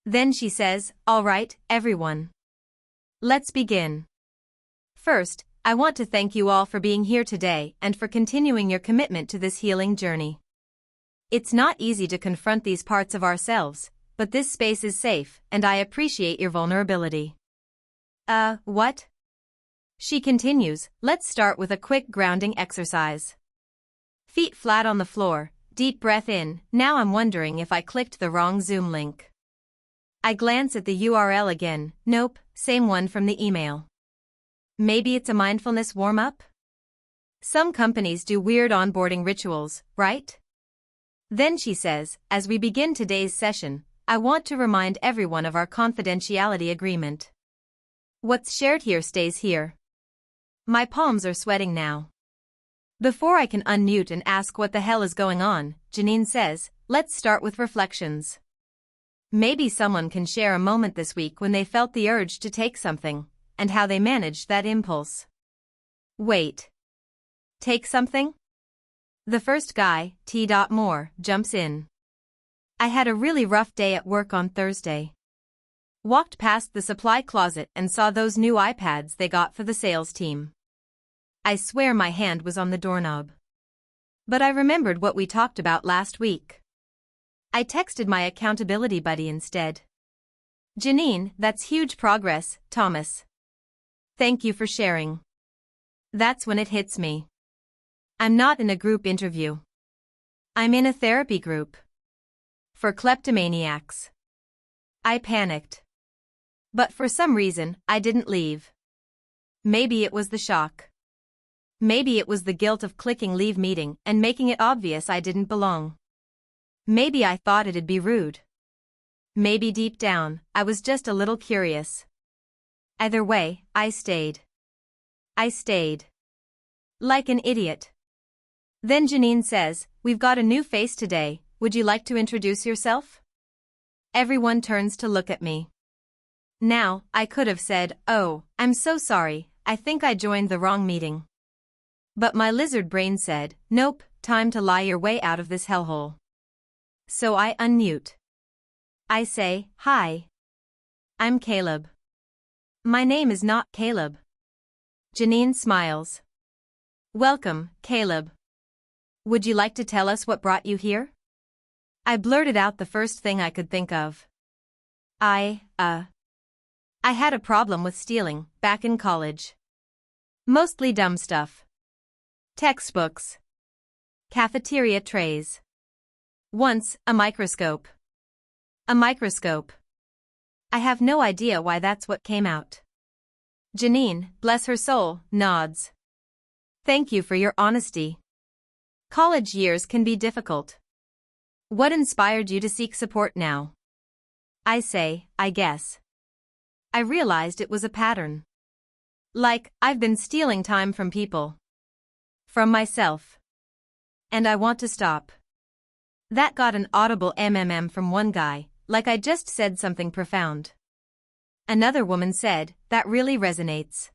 Then she says, "All right, everyone. Let's begin. First, I want to thank you all for being here today and for continuing your commitment to this healing journey. It's not easy to confront these parts of ourselves, but this space is safe, and I appreciate your vulnerability." What? She continues, "Let's start with a quick grounding exercise. Feet flat on the floor, deep breath in." Now I'm wondering if I clicked the wrong Zoom link. I glance at the URL again. Nope, same one from the email. Maybe it's a mindfulness warm-up? Some companies do weird onboarding rituals, right? Then she says, "As we begin today's session, I want to remind everyone of our confidentiality agreement. What's shared here stays here." My palms are sweating now. Before I can unmute and ask what the hell is going on, Janine says, "Let's start with reflections. Maybe someone can share a moment this week when they felt the urge to take something, and how they managed that impulse." Wait. Take something? The first guy, T.Moore, jumps in. "I had a really rough day at work on Thursday. Walked past the supply closet and saw those new iPads they got for the sales team. I swear my hand was on the doorknob. But I remembered what we talked about last week. I texted my accountability buddy instead. Janine, that's huge progress, Thomas. Thank you for sharing." That's when it hits me. I'm not in a group interview. I'm in a therapy group. For kleptomaniacs. I panicked. But for some reason, I didn't leave. Maybe it was the shock. Maybe it was the guilt of clicking leave meeting and making it obvious I didn't belong. Maybe I thought it'd be rude. maybe deep down, I was just a little curious. Either way, I stayed. I stayed. Like an idiot. Then Janine says, "We've got a new face today, would you like to introduce yourself?" Everyone turns to look at me. Now, I could have said, "Oh, I'm so sorry, I think I joined the wrong meeting." But my lizard brain said, "Nope, time to lie your way out of this hellhole." So I unmute. I say, "Hi. I'm Caleb." My name is not Caleb. Janine smiles. "Welcome, Caleb. Would you like to tell us what brought you here?" I blurted out the first thing I could think of. I had a problem with stealing, back in college. Mostly dumb stuff. Textbooks. Cafeteria trays. Once, a microscope. A microscope. I have no idea why that's what came out. Janine, bless her soul, nods. Thank you for your honesty. College years can be difficult. What inspired you to seek support now? I say, I guess. I realized it was a pattern. Like, I've been stealing time from people. From myself. And I want to stop. That got an audible from one guy, like I just said something profound. Another woman said, "That really resonates."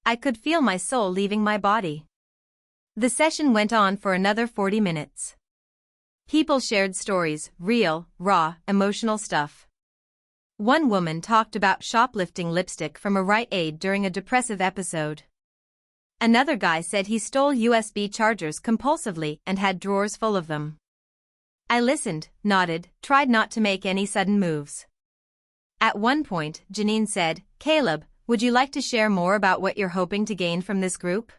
I could feel my soul leaving my body. The session went on for another 40 minutes. People shared stories, real, raw, emotional stuff. One woman talked about shoplifting lipstick from a Rite Aid during a depressive episode. Another guy said he stole USB chargers compulsively and had drawers full of them. I listened, nodded, tried not to make any sudden moves. At one point, Janine said, "Caleb, would you like to share more about what you're hoping to gain from this group?"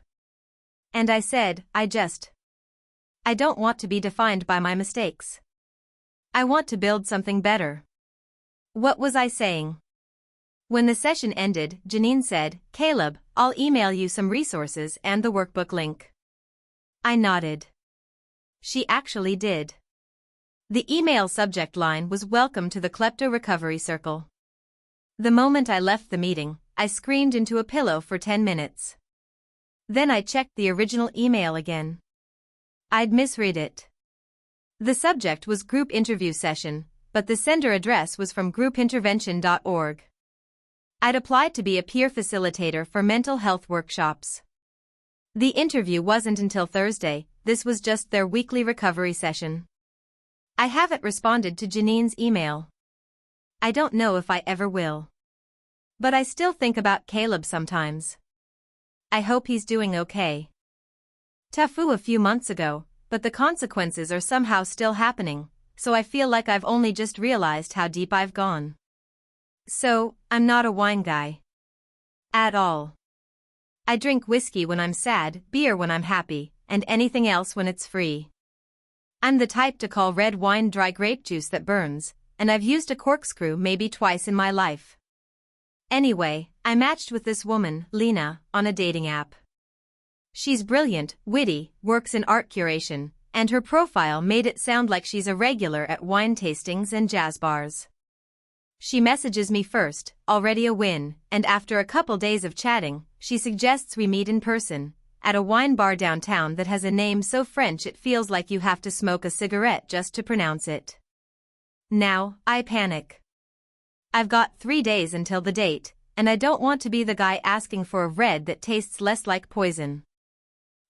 And I said, I don't want to be defined by my mistakes. I want to build something better. What was I saying? When the session ended, Janine said, "Caleb, I'll email you some resources and the workbook link." I nodded. She actually did. The email subject line was "Welcome to the Klepto Recovery Circle." The moment I left the meeting, I screamed into a pillow for 10 minutes. Then I checked the original email again. I'd misread it. The subject was Group Interview Session, but the sender address was from groupintervention.org. I'd applied to be a peer facilitator for mental health workshops. The interview wasn't until Thursday, this was just their weekly recovery session. I haven't responded to Janine's email. I don't know if I ever will. But I still think about Caleb sometimes. I hope he's doing okay. TIFU a few months ago, but the consequences are somehow still happening, so I feel like I've only just realized how deep I've gone. So, I'm not a wine guy. At all. I drink whiskey when I'm sad, beer when I'm happy, and anything else when it's free. I'm the type to call red wine dry grape juice that burns, and I've used a corkscrew maybe twice in my life. Anyway, I matched with this woman, Lena, on a dating app. She's brilliant, witty, works in art curation, and her profile made it sound like she's a regular at wine tastings and jazz bars. She messages me first, already a win, and after a couple days of chatting, she suggests we meet in person, at a wine bar downtown that has a name so French it feels like you have to smoke a cigarette just to pronounce it. Now, I panic. I've got 3 days until the date, and I don't want to be the guy asking for a red that tastes less like poison.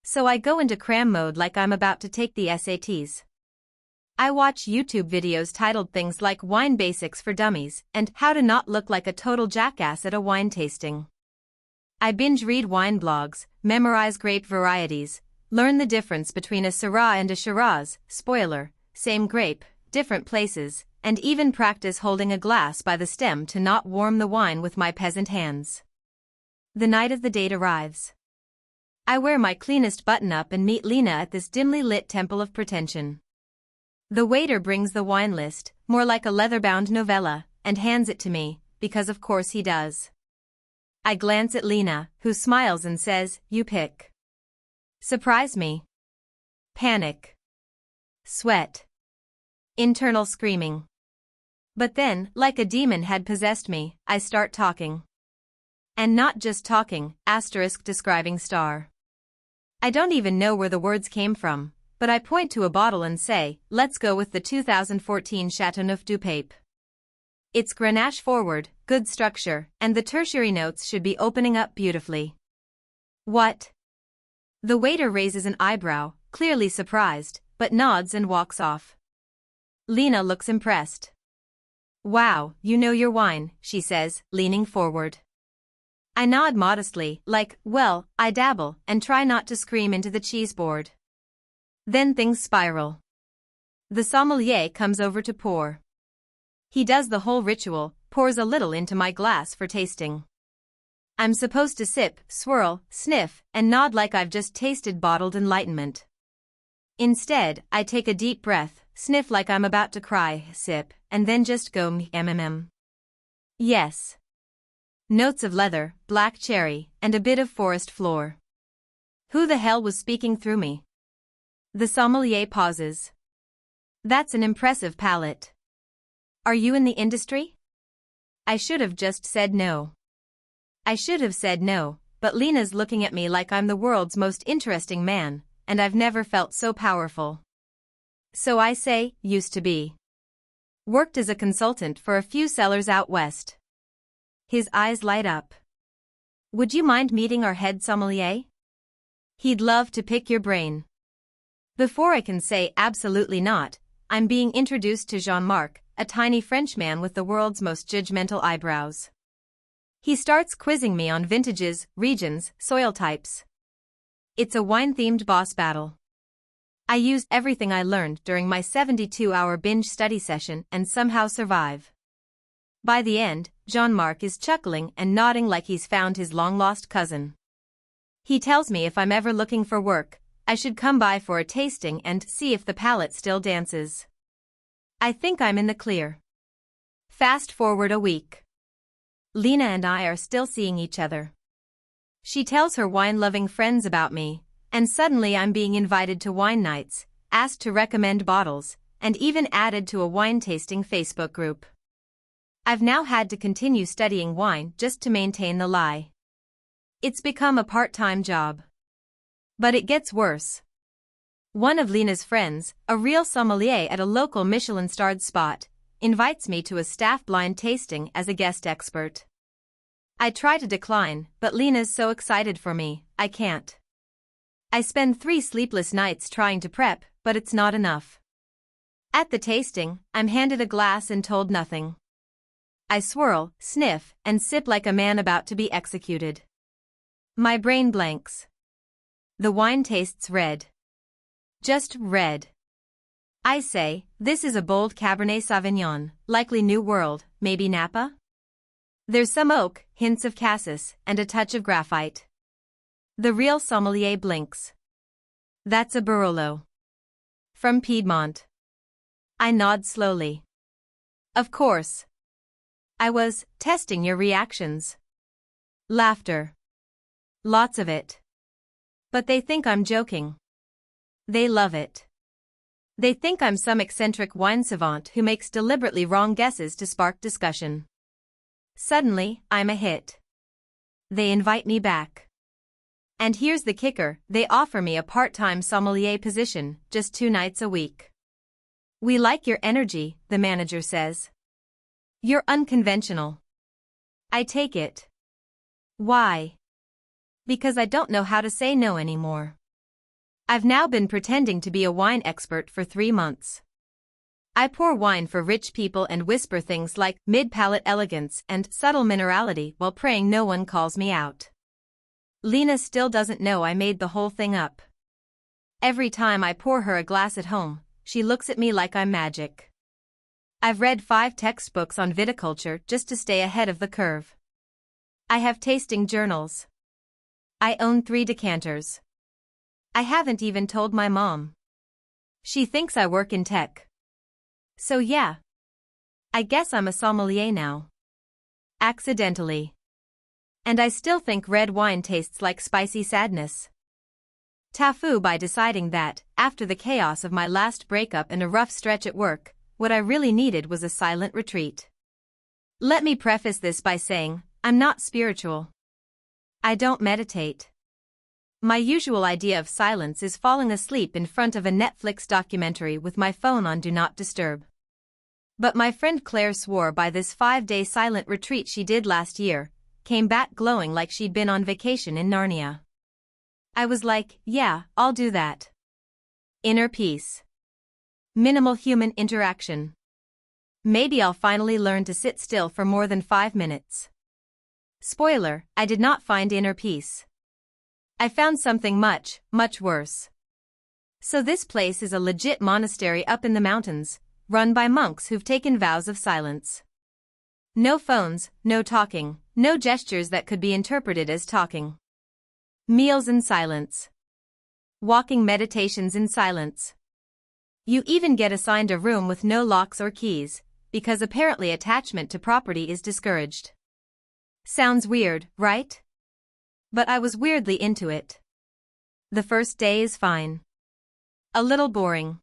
So I go into cram mode like I'm about to take the SATs. I watch YouTube videos titled things like Wine Basics for Dummies and How to Not Look Like a Total Jackass at a Wine Tasting. I binge read wine blogs, memorize grape varieties, learn the difference between a Syrah and a Shiraz, spoiler, same grape, different places, and even practice holding a glass by the stem to not warm the wine with my peasant hands. The night of the date arrives. I wear my cleanest button-up and meet Lena at this dimly lit temple of pretension. The waiter brings the wine list, more like a leather-bound novella, and hands it to me, because of course he does. I glance at Lena, who smiles and says, "You pick." Surprise me. Panic. Sweat. Internal screaming. But then, like a demon had possessed me, I start talking. And not just talking, asterisk describing star. I don't even know where the words came from, but I point to a bottle and say, let's go with the 2014 Chateauneuf du Pape. It's Grenache forward, good structure, and the tertiary notes should be opening up beautifully. What? The waiter raises an eyebrow, clearly surprised, but nods and walks off. Lena looks impressed. Wow, you know your wine, she says, leaning forward. I nod modestly, like, well, I dabble, and try not to scream into the cheeseboard. Then things spiral. The sommelier comes over to pour. He does the whole ritual, pours a little into my glass for tasting. I'm supposed to sip, swirl, sniff, and nod like I've just tasted bottled enlightenment. Instead, I take a deep breath, sniff like I'm about to cry, sip, and then just go mmm. Yes. Notes of leather, black cherry, and a bit of forest floor. Who the hell was speaking through me? The sommelier pauses. That's an impressive palate. Are you in the industry? I should have just said no. I should have said no, but Lena's looking at me like I'm the world's most interesting man, and I've never felt so powerful. So I say, used to be. Worked as a consultant for a few sellers out west. His eyes light up. Would you mind meeting our head sommelier? He'd love to pick your brain. Before I can say absolutely not, I'm being introduced to Jean-Marc, a tiny Frenchman with the world's most judgmental eyebrows. He starts quizzing me on vintages, regions, soil types. It's a wine-themed boss battle. I use everything I learned during my 72-hour binge study session and somehow survive. By the end, Jean-Marc is chuckling and nodding like he's found his long-lost cousin. He tells me if I'm ever looking for work, I should come by for a tasting and see if the palate still dances. I think I'm in the clear. Fast forward a week. Lena and I are still seeing each other. She tells her wine-loving friends about me, and suddenly I'm being invited to wine nights, asked to recommend bottles, and even added to a wine-tasting Facebook group. I've now had to continue studying wine just to maintain the lie. It's become a part-time job. But it gets worse. One of Lena's friends, a real sommelier at a local Michelin-starred spot, invites me to a staff blind tasting as a guest expert. I try to decline, but Lena's so excited for me, I can't. I spend 3 sleepless nights trying to prep, but it's not enough. At the tasting, I'm handed a glass and told nothing. I swirl, sniff, and sip like a man about to be executed. My brain blanks. The wine tastes red. Just red. I say, this is a bold Cabernet Sauvignon, likely New World, maybe Napa? There's some oak, hints of cassis, and a touch of graphite. The real sommelier blinks. That's a Barolo. From Piedmont. I nod slowly. Of course. I was testing your reactions. Laughter. Lots of it. But they think I'm joking. They love it. They think I'm some eccentric wine savant who makes deliberately wrong guesses to spark discussion. Suddenly, I'm a hit. They invite me back. And here's the kicker, they offer me a part-time sommelier position, just 2 nights a week. We like your energy, the manager says. You're unconventional. I take it. Why? Because I don't know how to say no anymore. I've now been pretending to be a wine expert for 3 months. I pour wine for rich people and whisper things like mid-palate elegance and subtle minerality while praying no one calls me out. Lena still doesn't know I made the whole thing up. Every time I pour her a glass at home, she looks at me like I'm magic. I've read 5 textbooks on viticulture just to stay ahead of the curve. I have tasting journals. I own 3 decanters. I haven't even told my mom. She thinks I work in tech. So yeah. I guess I'm a sommelier now. Accidentally. And I still think red wine tastes like spicy sadness. TIFU by deciding that, after the chaos of my last breakup and a rough stretch at work, what I really needed was a silent retreat. Let me preface this by saying, I'm not spiritual. I don't meditate. My usual idea of silence is falling asleep in front of a Netflix documentary with my phone on Do Not Disturb. But my friend Claire swore by this 5-day silent retreat she did last year, came back glowing like she'd been on vacation in Narnia. I was like, yeah, I'll do that. Inner peace. Minimal human interaction. Maybe I'll finally learn to sit still for more than 5 minutes. Spoiler, I did not find inner peace. I found something much, much worse. So this place is a legit monastery up in the mountains, run by monks who've taken vows of silence. No phones, no talking, no gestures that could be interpreted as talking. Meals in silence. Walking meditations in silence. You even get assigned a room with no locks or keys, because apparently attachment to property is discouraged. Sounds weird, right? But I was weirdly into it. The first day is fine. A little boring.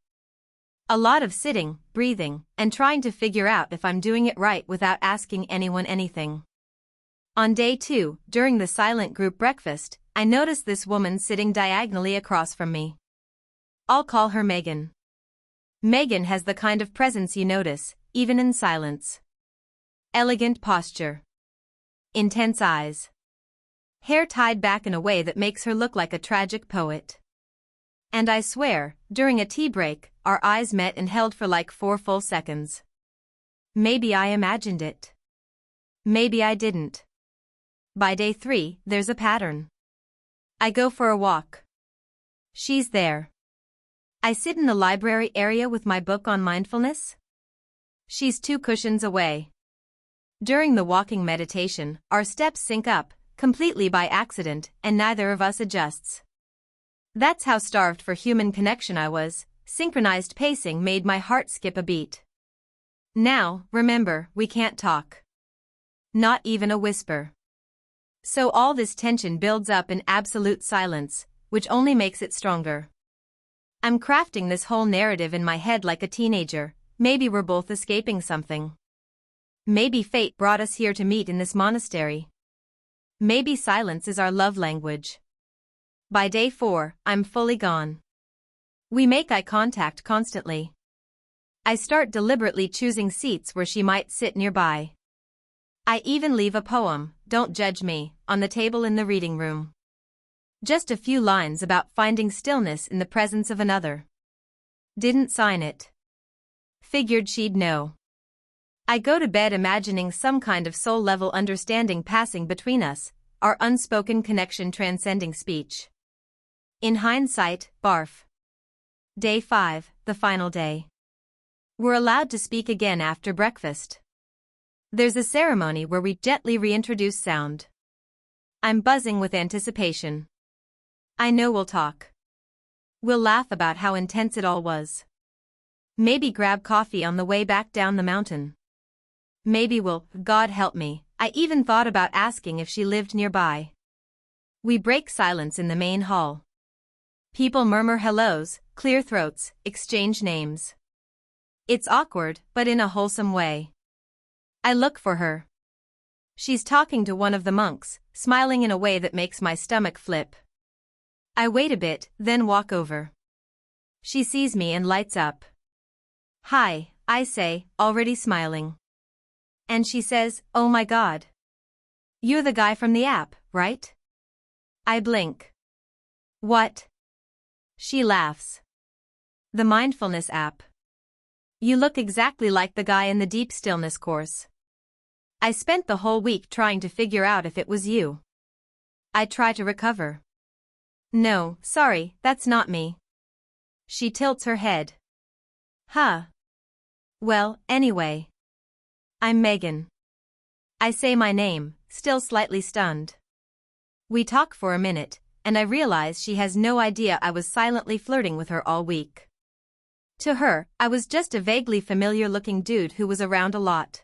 A lot of sitting, breathing, and trying to figure out if I'm doing it right without asking anyone anything. On day 2, during the silent group breakfast, I noticed this woman sitting diagonally across from me. I'll call her Megan. Megan has the kind of presence you notice, even in silence. Elegant posture. Intense eyes. Hair tied back in a way that makes her look like a tragic poet. And I swear, during a tea break, our eyes met and held for like 4 full seconds. Maybe I imagined it. Maybe I didn't. By day 3, there's a pattern. I go for a walk. She's there. I sit in the library area with my book on mindfulness. She's 2 cushions away. During the walking meditation, our steps sync up, completely by accident, and neither of us adjusts. That's how starved for human connection I was. Synchronized pacing made my heart skip a beat. Now, remember, we can't talk. Not even a whisper. So all this tension builds up in absolute silence, which only makes it stronger. I'm crafting this whole narrative in my head like a teenager. Maybe we're both escaping something. Maybe fate brought us here to meet in this monastery. Maybe silence is our love language. By day 4, I'm fully gone. We make eye contact constantly. I start deliberately choosing seats where she might sit nearby. I even leave a poem, don't judge me, on the table in the reading room. Just a few lines about finding stillness in the presence of another. Didn't sign it. Figured she'd know. I go to bed imagining some kind of soul-level understanding passing between us, our unspoken connection transcending speech. In hindsight, barf. Day 5, the final day. We're allowed to speak again after breakfast. There's a ceremony where we gently reintroduce sound. I'm buzzing with anticipation. I know we'll talk. We'll laugh about how intense it all was. Maybe grab coffee on the way back down the mountain. Maybe we'll, God help me, I even thought about asking if she lived nearby. We break silence in the main hall. People murmur hellos, clear throats, exchange names. It's awkward, but in a wholesome way. I look for her. She's talking to one of the monks, smiling in a way that makes my stomach flip. I wait a bit, then walk over. She sees me and lights up. Hi, I say, already smiling. And she says, oh my God. You're the guy from the app, right? I blink. What? She laughs. The mindfulness app. You look exactly like the guy in the deep stillness course. I spent the whole week trying to figure out if it was you. I try to recover. No, sorry, that's not me. She tilts her head. Huh. Well, anyway. I'm Megan. I say my name, still slightly stunned. We talk for a minute, and I realize she has no idea I was silently flirting with her all week. To her, I was just a vaguely familiar-looking dude who was around a lot.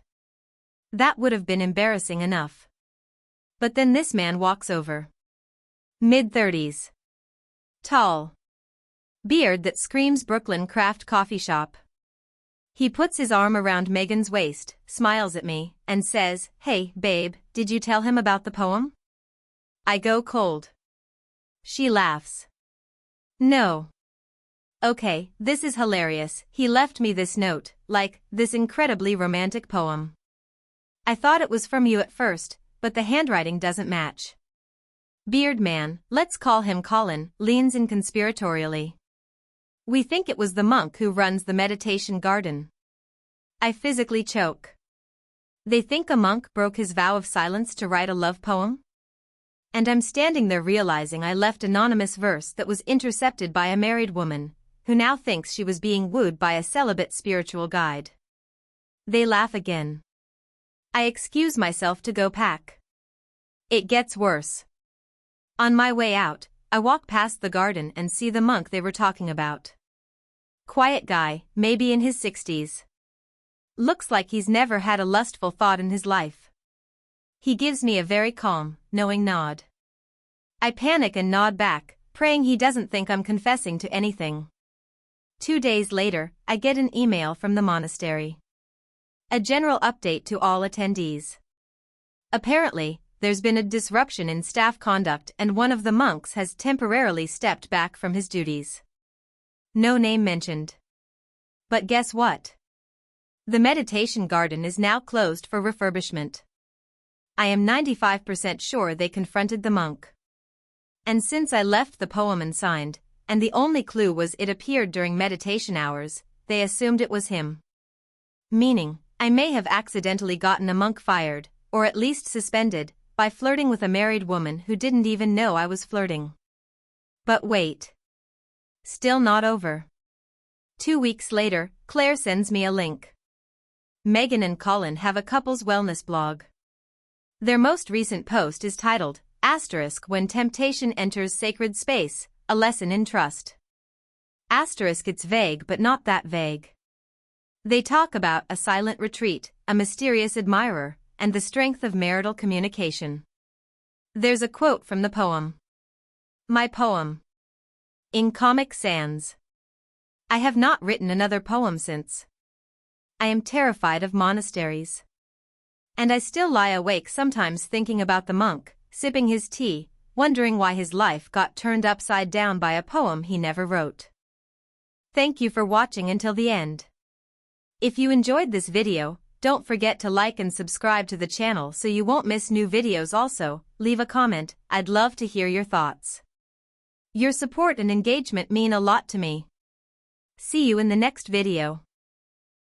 That would have been embarrassing enough. But then this man walks over. Mid-30s. Tall. Beard that screams Brooklyn craft coffee shop. He puts his arm around Megan's waist, smiles at me, and says, "Hey, babe, did you tell him about the poem?" I go cold. She laughs. No. Okay, this is hilarious. He left me this note, like, this incredibly romantic poem. I thought it was from you at first, but the handwriting doesn't match. Beard man, let's call him Colin, leans in conspiratorially. We think it was the monk who runs the meditation garden. I physically choke. They think a monk broke his vow of silence to write a love poem? And I'm standing there realizing I left anonymous verse that was intercepted by a married woman, who now thinks she was being wooed by a celibate spiritual guide. They laugh again. I excuse myself to go pack. It gets worse. On my way out, I walk past the garden and see the monk they were talking about. Quiet guy, maybe in his 60s. Looks like he's never had a lustful thought in his life. He gives me a very calm, knowing nod. I panic and nod back, praying he doesn't think I'm confessing to anything. 2 days later, I get an email from the monastery. A general update to all attendees. Apparently, there's been a disruption in staff conduct and one of the monks has temporarily stepped back from his duties. No name mentioned. But guess what? The meditation garden is now closed for refurbishment. I am 95% sure they confronted the monk. And since I left the poem unsigned, and the only clue was it appeared during meditation hours, they assumed it was him. Meaning, I may have accidentally gotten a monk fired, or at least suspended, by flirting with a married woman who didn't even know I was flirting. But wait. Still not over. 2 weeks later, Claire sends me a link. Megan and Colin have a couples wellness blog. Their most recent post is titled, "When Temptation Enters Sacred Space, A Lesson in Trust." It's vague but not that vague. They talk about a silent retreat, a mysterious admirer, and the strength of marital communication. There's a quote from the poem. My poem. In Comic Sans. I have not written another poem since. I am terrified of monasteries. And I still lie awake sometimes thinking about the monk, sipping his tea, wondering why his life got turned upside down by a poem he never wrote. Thank you for watching until the end. If you enjoyed this video, don't forget to like and subscribe to the channel so you won't miss new videos. Also, leave a comment, I'd love to hear your thoughts. Your support and engagement mean a lot to me. See you in the next video.